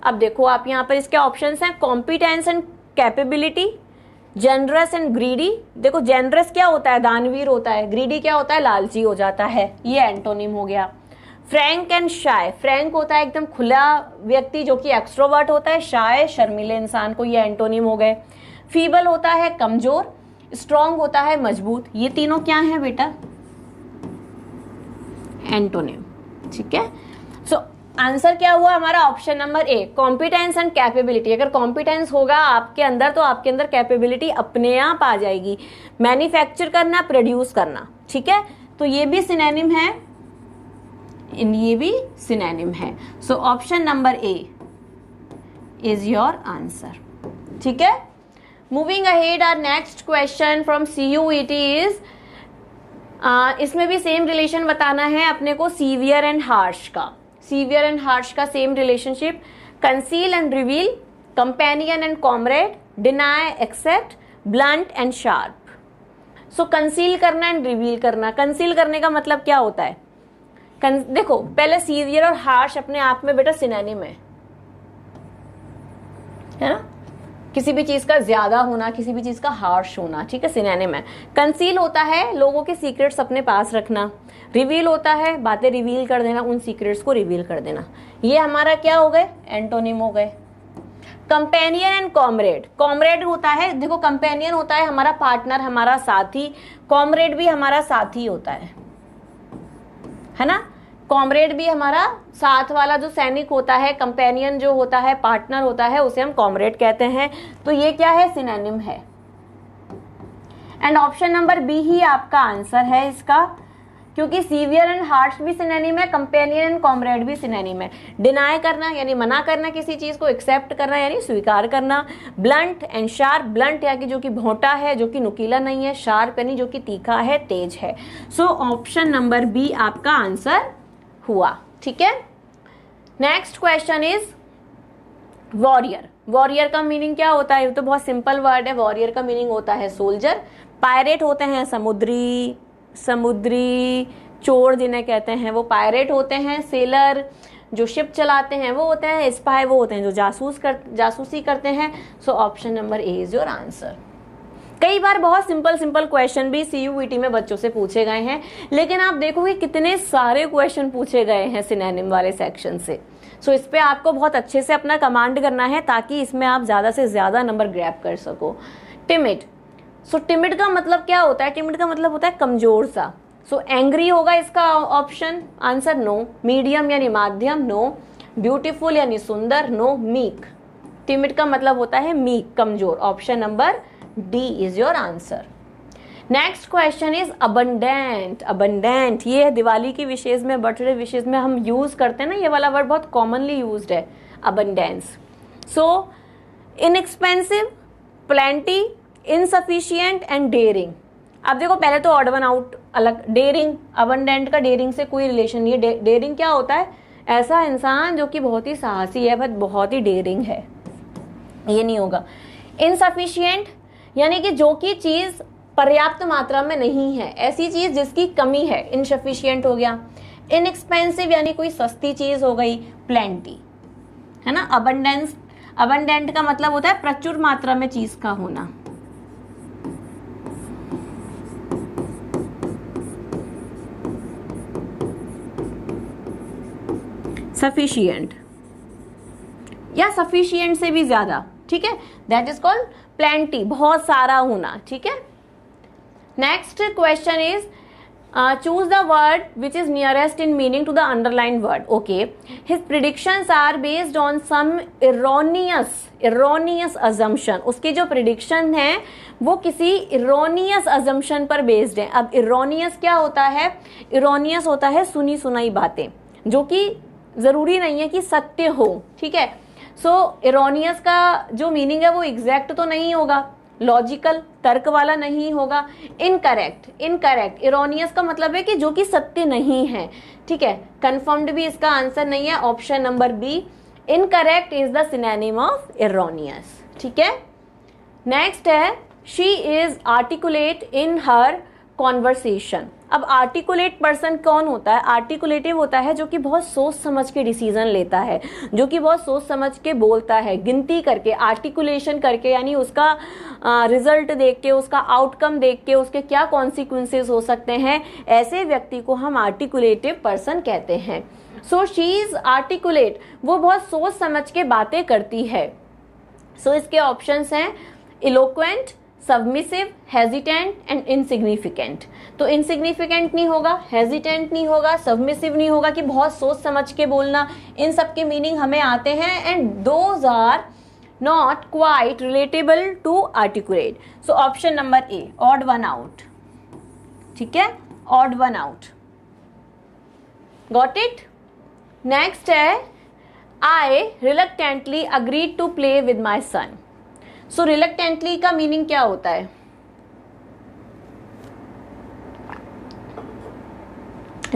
अब देखो आप यहाँ पर इसके ऑप्शंस हैं, competence and capability, generous and greedy. देखो जेनरस क्या होता है, दानवीर होता है, ग्रीडी क्या होता है, लालची हो जाता है, ये एंटोनिम हो गया। फ्रैंक एंड शाय, फ्रैंक होता है एकदम खुला व्यक्ति जो कि एक्सट्रोवर्ट होता है, शाय शर्मीले इंसान को, ये एंटोनिम हो गए। फीबल होता है कमजोर, स्ट्रॉन्ग होता है मजबूत, ये तीनों क्या है बेटा, एंटोनिम। ठीक है, सो आंसर क्या हुआ हमारा, option number A, competence and capability. अगर कॉम्पिटेंस होगा आपके अंदर तो आपके अंदर कैपेबिलिटी अपने आप आ जाएगी, मैन्युफैक्चर करना, प्रोड्यूस करना। ठीक है, तो ये भी सिनोनिम है, ये भी सिनोनिम है। So option number A is your answer. ठीक है, moving ahead our next question from CUET is, इसमें भी सेम रिलेशन बताना है अपने को, सीवियर एंड हार्श का। सीवियर एंड हार्श का same relationship, conceal and reveal, companion and comrade, deny accept, blunt and sharp. So conceal करना and reveal करना, कंसील करने का मतलब क्या होता है, देखो पहले सीवियर और हार्श अपने आप में बेटा सिनोनिम है ना, किसी भी चीज का ज्यादा होना, किसी भी चीज का हार्श होना, ठीक है, सिनोनिम है। कंसील होता है लोगों के सीक्रेट्स अपने पास रखना, रिवील होता है बातें रिवील कर देना, उन सीक्रेट्स को रिवील कर देना, ये हमारा क्या हो गए, एंटोनिम हो गए। कंपेनियन एंड कॉमरेड, कॉमरेड होता है, देखो कंपेनियन होता है हमारा पार्टनर, हमारा साथी, कॉमरेड भी हमारा साथी होता है ना, कॉमरेड भी हमारा साथ वाला जो सैनिक होता है, कंपेनियन जो होता है, पार्टनर होता है, उसे हम कॉमरेड कहते हैं। तो ये क्या है, सिनोनिम है। एंड ऑप्शन नंबर बी ही आपका आंसर है इसका, क्योंकि सीवियर एंड हार्श भी सिनोनिम है, कंपेनियन एंड कॉमरेड भी सिनोनिम है। डिनाई करना यानी मना करना किसी चीज को, एक्सेप्ट करना यानी स्वीकार करना, ब्लंट एंड शार्प, ब्लंट यानी जो कि भोंटा है, जो कि नुकीला नहीं है, शार्प यानी जो कि तीखा है, तेज है। सो ऑप्शन नंबर बी आपका आंसर हुआ। ठीक है, next question is warrior. Warrior का मीनिंग क्या होता है, ये तो बहुत सिंपल वर्ड है। वॉरियर का मीनिंग होता है सोल्जर। पायरेट होते हैं समुद्री चोर जिन्हें कहते हैं, वो पायरेट होते हैं। सेलर जो शिप चलाते हैं वो होते हैं। स्पाई वो होते हैं जो जासूसी करते हैं। सो option number A is your answer. कई बार बहुत सिंपल क्वेश्चन भी CUET में बच्चों से पूछे गए हैं, लेकिन आप देखोगे कितने सारे क्वेश्चन पूछे गए हैं सिनोनिम वाले सेक्शन से। सो इस पे आपको बहुत अच्छे से अपना कमांड करना है ताकि इसमें आप ज्यादा से ज्यादा नंबर ग्रैब कर सको। टिमिड, सो टिमिड का मतलब क्या होता है, टिमिड का मतलब होता है कमजोर सा। सो एंग्री होगा इसका ऑप्शन आंसर, नो। मीडियम यानी माध्यम, नो। ब्यूटीफुल यानी सुंदर, नो। मीक, टिमिड का मतलब होता है मीक, कमजोर। Option number D is your answer. Next question is abundant. Abundant ये दिवाली की विशेष में, बर्थडे विशेष में हम यूज करते हैं ना, ये वाला वर्ड बहुत कॉमनली यूज्ड है, abundance. So inexpensive, plenty, insufficient and daring. अब देखो पहले तो ऑड वन आउट अलग, डेयरिंग, abundant का डेयरिंग से कोई रिलेशन नहीं है। डेयरिंग क्या होता है, ऐसा इंसान जो कि बहुत ही साहसी है, बट बहुत ही डेयरिंग है, ये नहीं होगा। इनसफिशिएंट यानी कि जो कि चीज पर्याप्त मात्रा में नहीं है, ऐसी चीज जिसकी कमी है, इनसफिशिएंट हो गया। इनएक्सपेंसिव यानी कोई सस्ती चीज हो गई। प्लेंटी है ना। अबंडेंस, अबंडेंट का मतलब होता है प्रचुर मात्रा में चीज का होना। सफिशिएंट या सफिशिएंट से भी ज्यादा, ठीक है, दैट इज कॉल्ड प्लेंटी, बहुत सारा होना। ठीक है, next question is choose the word which is nearest in meaning to the underline word. Okay, his predictions are based on some erroneous assumption. उसकी जो प्रिडिक्शन है वो किसी इरोनियस अजम्पशन पर बेस्ड है। अब इरोनियस क्या होता है, इरोनियस होता है सुनी सुनाई बातें, जो कि जरूरी नहीं है कि सत्य हो। ठीक है, सो इरोनियस का जो मीनिंग है वो एग्जैक्ट तो नहीं होगा, लॉजिकल तर्क वाला नहीं होगा। इनकरेक्ट, इनकरेक्ट, इरोनियस का मतलब है कि जो कि सत्य नहीं है। ठीक है, कंफर्म्ड भी इसका आंसर नहीं है। Option number B, incorrect is the synonym of erroneous. ठीक है, नेक्स्ट है she is articulate in her conversation. अब आर्टिकुलेट पर्सन कौन होता है? आर्टिकुलेटिव होता है जो कि बहुत सोच समझ के डिसीजन लेता है, जो कि बहुत सोच समझ के बोलता है, गिनती करके, आर्टिकुलेशन करके, यानी उसका रिजल्ट देख के, उसका आउटकम देख के, उसके क्या कॉन्सिक्वेंसेस हो सकते हैं, ऐसे व्यक्ति को हम आर्टिकुलेटिव पर्सन कहते हैं। सो शी इज आर्टिकुलेट, वो बहुत सोच समझ के बातें करती है। सो इसके ऑप्शंस हैं eloquent, submissive, hesitant and insignificant. तो इनसिग्निफिकेंट नहीं होगा, हेजिटेंट नहीं होगा, सबमिसिव नहीं होगा कि बहुत सोच समझ के बोलना, इन सब के मीनिंग हमें आते हैं and those are not quite relatable to articulate. So option number A, odd one out. ठीक है, odd one out, got it. Next है I reluctantly agreed to play with my son. So reluctantly का meaning क्या होता है?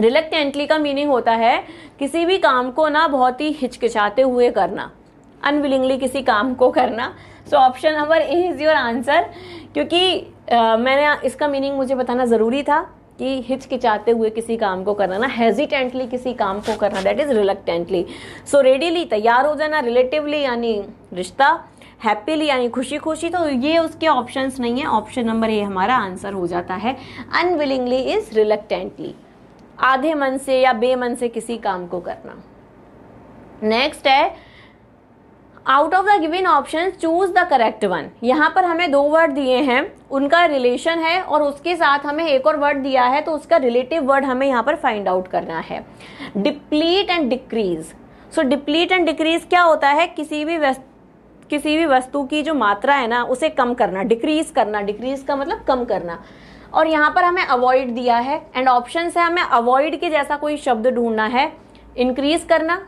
Reluctantly का meaning होता है किसी भी काम को ना बहुत ही हिचकिचाते हुए करना, अनविलिंगली किसी काम को करना। So option number A is your answer, क्योंकि मैंने इसका मीनिंग मुझे बताना जरूरी था कि हिचकिचाते हुए किसी काम को करना ना, हेजिटेंटली किसी काम को करना, that is reluctantly. So readily तैयार हो जाना, रिलेटिवली यानी रिश्ता, हैप्पीली यानी खुशी खुशी, तो ये उसके ऑप्शंस नहीं है। ऑप्शन नंबर ए हमारा आंसर हो जाता है। अनविलिंगली इज रिलक्टेंटली, आधे मन से या बेमन से किसी काम को करना। नेक्स्ट है out of the given option choose the correct one. यहां पर हमें दो वर्ड दिए हैं, उनका रिलेशन है और उसके साथ हमें एक और वर्ड दिया है, तो उसका रिलेटिव वर्ड हमें यहां पर फाइंड आउट करना है। Deplete and decrease. So deplete and decrease क्या होता है? किसी भी वस्तु की जो मात्रा है ना उसे कम करना, डिक्रीज करना, डिक्रीज का मतलब कम करना। और यहाँ पर हमें अवॉइड दिया है एंड ऑप्शन है हमें अवॉइड के जैसा कोई शब्द ढूंढना है। इंक्रीज करना,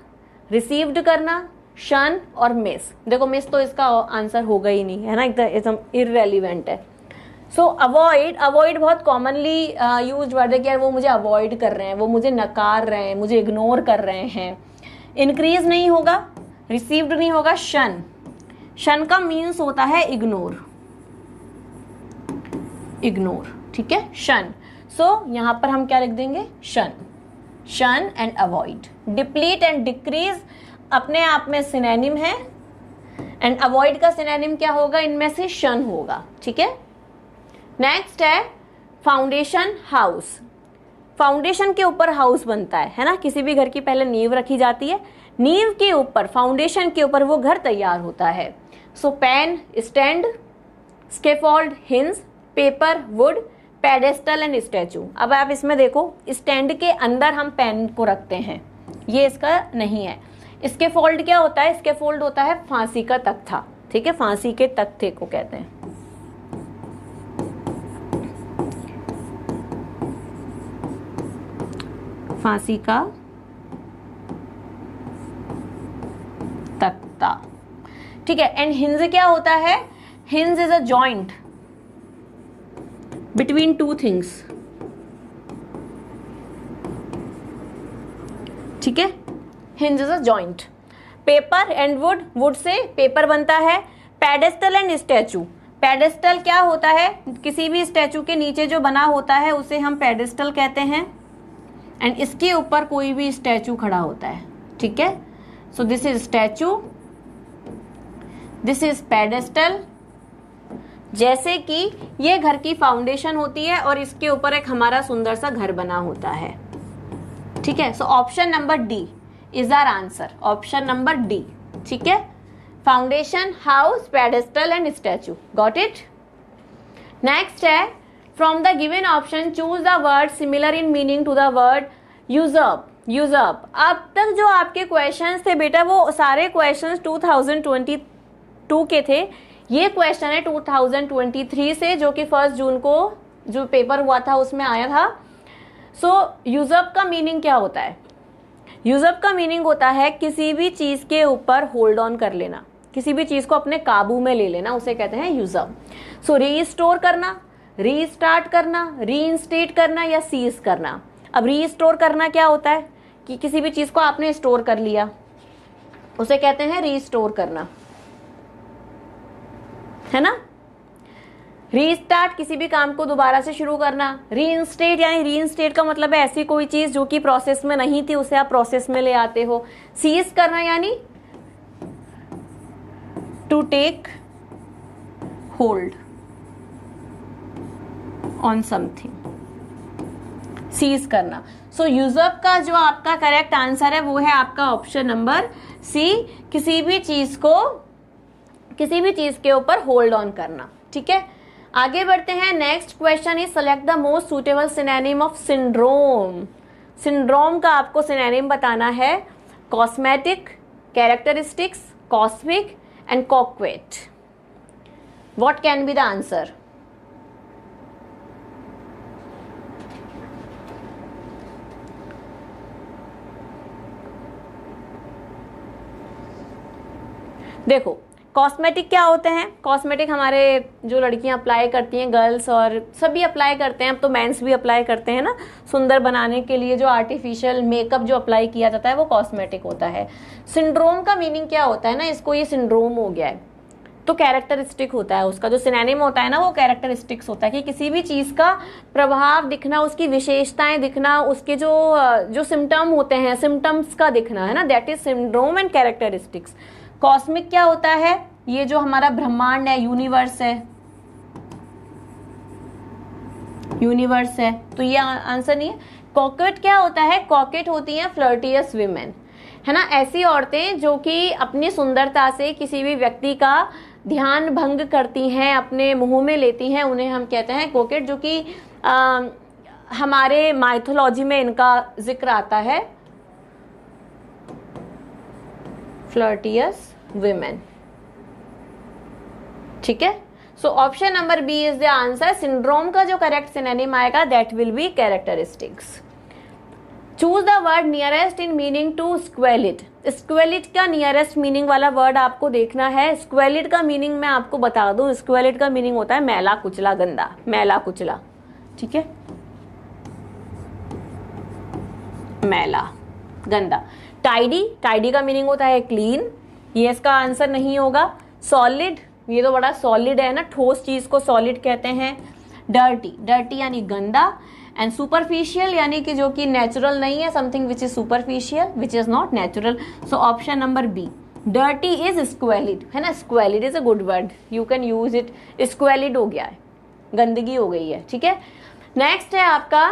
रिसीव्ड करना, शन और मिस। देखो मिस तो इसका आंसर होगा ही नहीं, है ना, एकदम इररेलीवेंट है। सो अवॉइड, अवॉइड बहुत कॉमनली यूज्ड वर्ड है कि यार वो मुझे अवॉइड कर रहे हैं, वो मुझे नकार रहे हैं, मुझे इग्नोर कर रहे हैं। इंक्रीज नहीं होगा, रिसीव्ड नहीं होगा, शन, शन का मीन्स होता है इग्नोर, इग्नोर, ठीक है, शन। सो यहां पर हम क्या लिख देंगे? शन, शन and avoid. Deplete and decrease अपने आप में सिनोनिम है एंड अवॉइड का सिनोनिम क्या होगा? इनमें से शन होगा, ठीक है। नेक्स्ट है फाउंडेशन हाउस। फाउंडेशन के ऊपर हाउस बनता है ना, किसी भी घर की पहले नींव रखी जाती है, नींव के ऊपर, फाउंडेशन के ऊपर वो घर तैयार होता है। So pen, stand, scaffold, hinge, paper, wood, pedestal and statue. अब आप इसमें देखो, स्टैंड के अंदर हम पेन को रखते हैं, ये इसका नहीं है। स्केफोल्ड क्या होता है? स्केफोल्ड होता है फांसी का तख्ता, ठीक है, फांसी के तख्ते को कहते हैं। फांसी का तख्ता, ठीक है। एंड हिंज क्या होता है? Hinge is a joint between two things, ठीक है, hinge is a joint. Paper and would, would say paper बनता है। पेडेस्टल एंड स्टैचू, पेडेस्टल क्या होता है? किसी भी स्टैचू के नीचे जो बना होता है उसे हम पेडेस्टल कहते हैं एंड इसके ऊपर कोई भी स्टैचू खड़ा होता है, ठीक है। So this is statue, this is pedestal. जैसे कि ये घर की फाउंडेशन होती है और इसके ऊपर एक हमारा सुंदर सा घर बना होता है, ठीक है। So option number D is our answer, option number D, ठीक है। Foundation, house, pedestal and statue, got it. Next है from the given option choose the word similar in meaning to the word usurp. Usurp, अब तक जो आपके questions थे बेटा वो सारे क्वेश्चंस 2022 के थे। ये क्वेश्चन है 2023 से, जो कि 1 जून को जो पेपर हुआ था उसमें आया था। सो यूजअप का मीनिंग क्या होता है? यूजअप का मीनिंग होता है किसी भी चीज के ऊपर होल्ड ऑन कर लेना, किसी भी चीज को अपने काबू में ले लेना, उसे कहते हैं यूजअप। सो रीस्टोर करना, रीस्टार्ट करना, रीइंस्टेट करना या सीज करना। अब रीस्टोर करना क्या होता है कि किसी भी चीज को आपने स्टोर कर लिया, उसे कहते हैं रीस्टोर करना, है ना। रीस्टार्ट किसी भी काम को दोबारा से शुरू करना। रीइंस्टेट यानी रीइंस्टेट का मतलब है ऐसी कोई चीज जो कि प्रोसेस में नहीं थी उसे आप प्रोसेस में ले आते हो। सीज करना यानी to take hold on something, seize करना। सो यूजअप का जो आपका करेक्ट आंसर है वो है आपका ऑप्शन नंबर सी, किसी भी चीज के ऊपर होल्ड ऑन करना। ठीक है, आगे बढ़ते हैं। Next question is select the most suitable synonym of syndrome. Syndrome का आपको सिनोनिम बताना है। Cosmetic, characteristics, cosmic and coquette. What can be the answer? देखो कॉस्मेटिक क्या होते हैं? कॉस्मेटिक हमारे जो लड़कियां अप्लाई करती हैं, गर्ल्स और सभी अप्लाई करते हैं, अब तो मेंस भी अप्लाई करते हैं ना, सुंदर बनाने के लिए जो आर्टिफिशियल मेकअप जो अप्लाई किया जाता है वो कॉस्मेटिक होता है। सिंड्रोम का मीनिंग क्या होता है ना, इसको ये सिंड्रोम हो गया है तो कैरेक्टरिस्टिक होता है, उसका जो सिनोनिम होता है ना वो कैरेक्टरिस्टिक्स होता है कि किसी भी चीज का प्रभाव दिखना, उसकी विशेषताएं दिखना, उसके जो सिम्टम होते हैं, सिम्टम्स का दिखना, है ना, that is syndrome and characteristics. Cosmic क्या होता है? ये जो हमारा ब्रह्मांड है, यूनिवर्स है, तो ये आंसर नहीं है। कॉकेट क्या होता है? कॉकेट होती हैं फ्लर्टियस विमेन, है ना, ऐसी औरतें जो कि अपनी सुंदरता से किसी भी व्यक्ति का ध्यान भंग करती हैं, अपने मुंह में लेती हैं, उन्हें हम कहते हैं कोकेट, जो कि हमारे माइथोलॉजी में इनका जिक्र आता है, फ्लर्टियस विमेन। ठीक है, so option number B is the answer. Syndrome का जो करेक्ट सिनोनिम आएगा that will be characteristics. Choose the word nearest in meaning to squalid. Squalid का नियरेस्ट मीनिंग वाला वर्ड आपको देखना है। स्क्वेलिड का मीनिंग मैं आपको बता दूं, स्क्वेलिड का मीनिंग होता है मैला कुचला, गंदा, मैला कुचला। ठीक है, मैला गंदा। टाइडी, टाइडी का मीनिंग होता है क्लीन, ये इसका आंसर नहीं होगा। सॉलिड, ये तो बड़ा सॉलिड है ना, ठोस चीज को सॉलिड कहते हैं। डर्टी, डर्टी यानी गंदा। एंड सुपरफिशियल यानी कि जो कि नेचुरल नहीं है, something which is superficial, which is not natural. So option number B, dirty is squalid, है ना, squalid is a good word, you can use it. Squalid हो गया है, गंदगी हो गई है। ठीक है, नेक्स्ट है आपका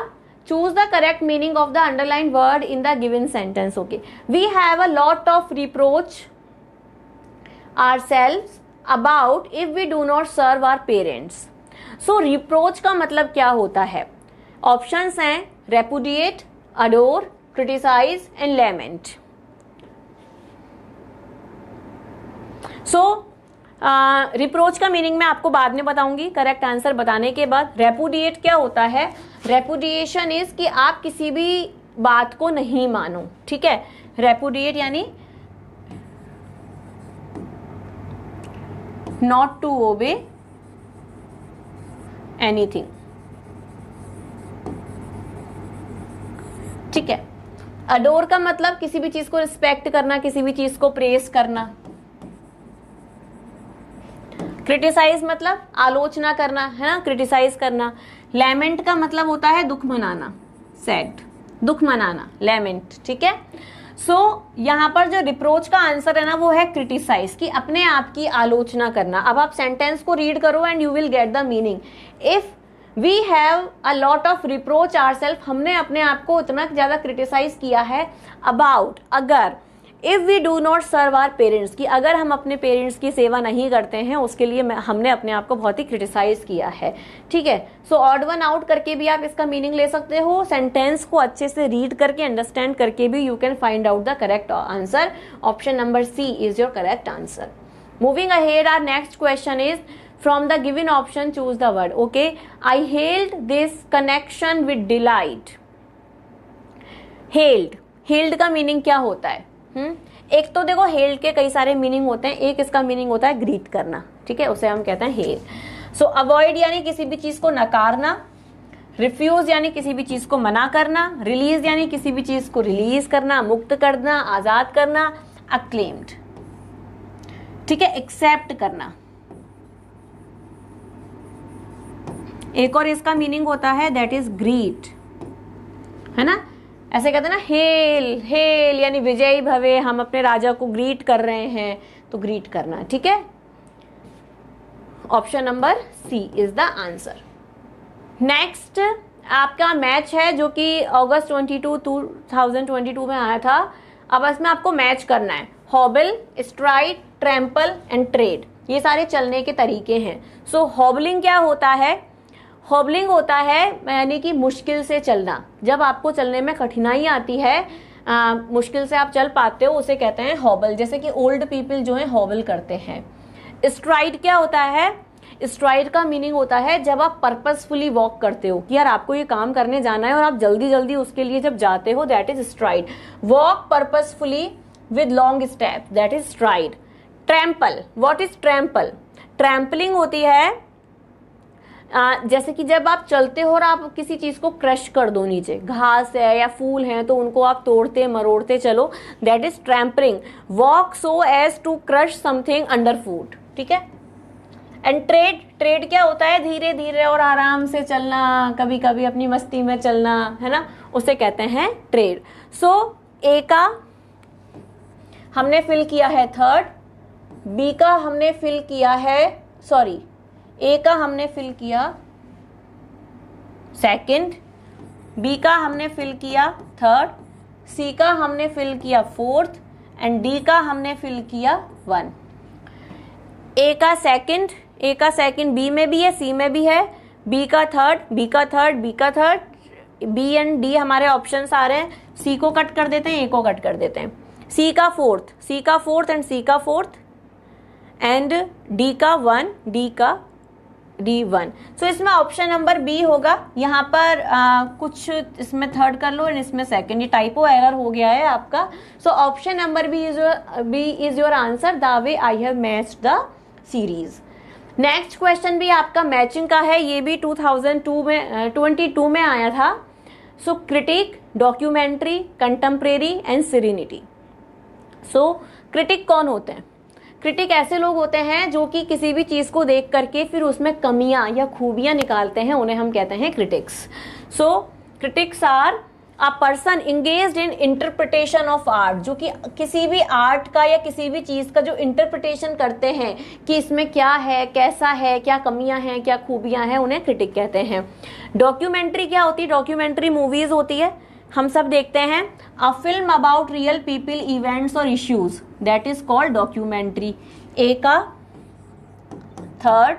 choose the correct meaning of the underlined word in the given sentence. Okay, we have a lot of reproach ourselves about if we do not serve our parents. So reproach का मतलब क्या होता है? Options हैं repudiate, adore, criticize and lament. So reproach का meaning मैं आपको बाद में बताऊंगी करेक्ट आंसर बताने के बाद। रेपुडिएट क्या होता है? रेपुडिएशन इज कि आप किसी भी बात को नहीं मानो। ठीक है, रेपुडिएट यानी नॉट टू ओबे एनीथिंग। ठीक है, अडोर का मतलब किसी भी चीज को रिस्पेक्ट करना, किसी भी चीज को प्रेस करना। क्रिटिसाइज मतलब आलोचना करना, है ना, क्रिटिसाइज करना। लैमेंट का मतलब होता है दुख मनाना, सैड, दुख मनाना, लैमेंट। ठीक है, सो यहां पर जो रिप्रोच का आंसर है ना वो है क्रिटिसाइज, कि अपने आप की आलोचना करना। अब आप सेंटेंस को रीड करो and you will get the meaning. If we have a lot of reproach ourself, हमने अपने आप को इतना ज्यादा क्रिटिसाइज किया है अबाउट, अगर if we do not serve our parents, कि अगर हम अपने पेरेंट्स की सेवा नहीं करते हैं उसके लिए हमने अपने आप को बहुत ही क्रिटिसाइज किया है। ठीक है, सो ऑड वन आउट करके भी आप इसका मीनिंग ले सकते हो, सेंटेंस को अच्छे से रीड करके अंडरस्टैंड करके भी you can find out the correct answer. Option number C is your correct answer. Moving ahead, our next question is from the given option choose the word. Okay, I hailed this connection with delight. hailed का meaning क्या होता है? एक तो देखो held के कई सारे मीनिंग होते हैं, एक इसका मीनिंग होता है ग्रीट करना। ठीक है, उसे हम कहते हैं हेल। सो अवॉइड यानी किसी भी चीज को नकारना, रिफ्यूज यानी किसी भी चीज को मना करना, रिलीज यानी किसी भी चीज को रिलीज करना, मुक्त करना, आजाद करना, अक्लेम्ड। ठीक है, एक्सेप्ट करना। एक और इसका मीनिंग होता है दैट इज ग्रीट, है ना, ऐसे कहते हैं ना हेल हेल यानी विजयी भवे, हम अपने राजा को ग्रीट कर रहे हैं, तो ग्रीट करना, ठीक है। Option number C is the answer. Next आपका मैच है जो कि अगस्त 22 2022 में आया था। अब इसमें आपको मैच करना है हॉबल, स्ट्राइड, ट्रैम्पल एंड ट्रेड, ये सारे चलने के तरीके हैं। सो हॉबलिंग क्या होता है? हॉबलिंग होता है यानी कि मुश्किल से चलना, जब आपको चलने में कठिनाई आती है, मुश्किल से आप चल पाते हो, उसे कहते हैं हॉबल, जैसे कि ओल्ड पीपल जो है हॉबल करते हैं। स्ट्राइड क्या होता है? स्ट्राइड का मीनिंग होता है जब आप पर्पसफुली वॉक करते हो कि यार आपको ये काम करने जाना है और आप जल्दी जल्दी उसके लिए जब जाते हो, that is STRIDE. Walk purposefully with long step, that is STRIDE. Trample, what is trample? Trampling होती है जैसे कि जब आप चलते हो और आप किसी चीज को क्रश कर दो, नीचे घास है या फूल है तो उनको आप तोड़ते मरोड़ते चलो, that is trampling. Walk so as to crush something under foot, ठीक है। एंड ट्रेड, ट्रेड क्या होता है? धीरे धीरे और आराम से चलना, कभी कभी अपनी मस्ती में चलना, है ना, उसे कहते हैं ट्रेड। सो ए का हमने फिल किया है थर्ड, बी का हमने फिल किया है, सॉरी, ए का हमने फिल किया सेकंड, बी का हमने फिल किया थर्ड, सी का हमने फिल किया फोर्थ एंड डी का हमने फिल किया 1। ए का सेकंड, ए का सेकंड बी में भी है, सी में भी है, बी का थर्ड, बी का थर्ड, बी का थर्ड, बी एंड डी हमारे ऑप्शंस आ रहे हैं। सी को कट कर देते हैं, ए को कट कर देते हैं। सी का फोर्थ, सी का फोर्थ एंड सी का फोर्थ एंड डी का 1, डी का D1। सो इसमें ऑप्शन नंबर बी होगा। यहाँ पर कुछ इसमें थर्ड कर लो एंड इसमें सेकंड, ये टाइपो एरर हो गया है आपका। So option number B is your answer, the way I have matched the series. Next question भी आपका मैचिंग का है, ये भी 2022 में आया था। So critic, documentary, contemporary and serenity. So critic कौन होते हैं? क्रिटिक ऐसे लोग होते हैं जो कि किसी भी चीज को देख करके फिर उसमें कमियां या खूबियां निकालते हैं, उन्हें हम कहते हैं critics. So critics are a person engaged in interpretation of art, जो कि किसी भी आर्ट का या किसी भी चीज का जो इंटरप्रिटेशन करते हैं कि इसमें क्या है, कैसा है, क्या कमियां हैं, क्या खूबियां हैं, उन्हें क्रिटिक कहते हैं। डॉक्यूमेंट्री क्या होती है? डॉक्यूमेंट्री मूवीज होती है, हम सब देखते हैं। A film about real people, events और issues, that is called documentary. A का थर्ड,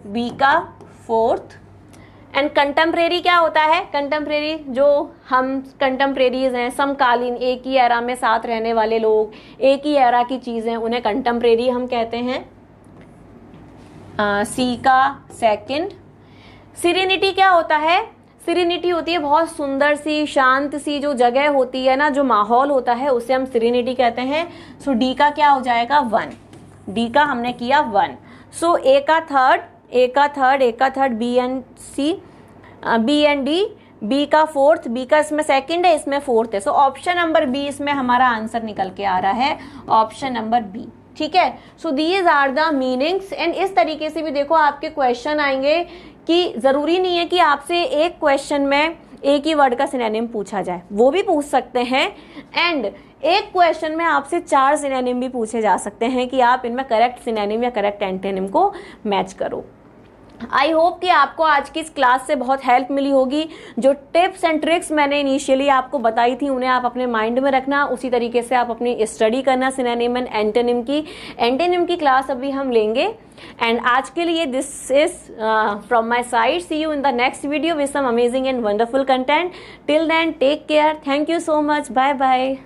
बी का फोर्थ एंड कंटेम्परेरी क्या होता है? कंटेम्परेरी जो हम कंटेम्परेरीज हैं, समकालीन, एक ही एरा में साथ रहने वाले लोग, एक ही एरा की चीजें, उन्हें कंटेम्परेरी हम कहते हैं। सी का सेकंड। सीरेनिटी क्या होता है? सीरेनिटी होती है बहुत सुंदर सी, शांत सी जो जगह होती है ना, जो माहौल होता है, उसे हम सीरेनिटी कहते हैं। सो डी का क्या हो जाएगा? 1। डी का हमने किया 1। सो ए का थर्ड, ए का थर्ड, ए का third, B and C, B and D, B का फोर्थ, बी का इसमें सेकंड है, इसमें फोर्थ है। सो ऑप्शन नंबर बी इसमें हमारा आंसर निकल के आ रहा है, ऑप्शन नंबर बी, ठीक है। So these are the meanings. And इस तरीके से भी देखो आपके क्वेश्चन आएंगे कि जरूरी नहीं है कि आपसे एक क्वेश्चन में एक ही वर्ड का सिनोनिम पूछा जाए, वो भी पूछ सकते हैं। एंड एक क्वेश्चन में आपसे 4 सिनोनिम भी पूछे जा सकते हैं कि आप इनमें करेक्ट सिनोनिम या करेक्ट एंटोनिम को मैच करो। आई होप कि आपको आज की इस क्लास से बहुत हेल्प मिली होगी। जो टिप्स एंड ट्रिक्स मैंने इनिशियली आपको बताई थी, उन्हें आप अपने माइंड में रखना, उसी तरीके से आप अपनी स्टडी करना सिनोनिम एंड एंटोनिम की क्लास अभी हम लेंगे। एंड आज के लिए this is from my side. See you in the next video with some amazing and wonderful content. Till then take care, thank you so much, bye bye.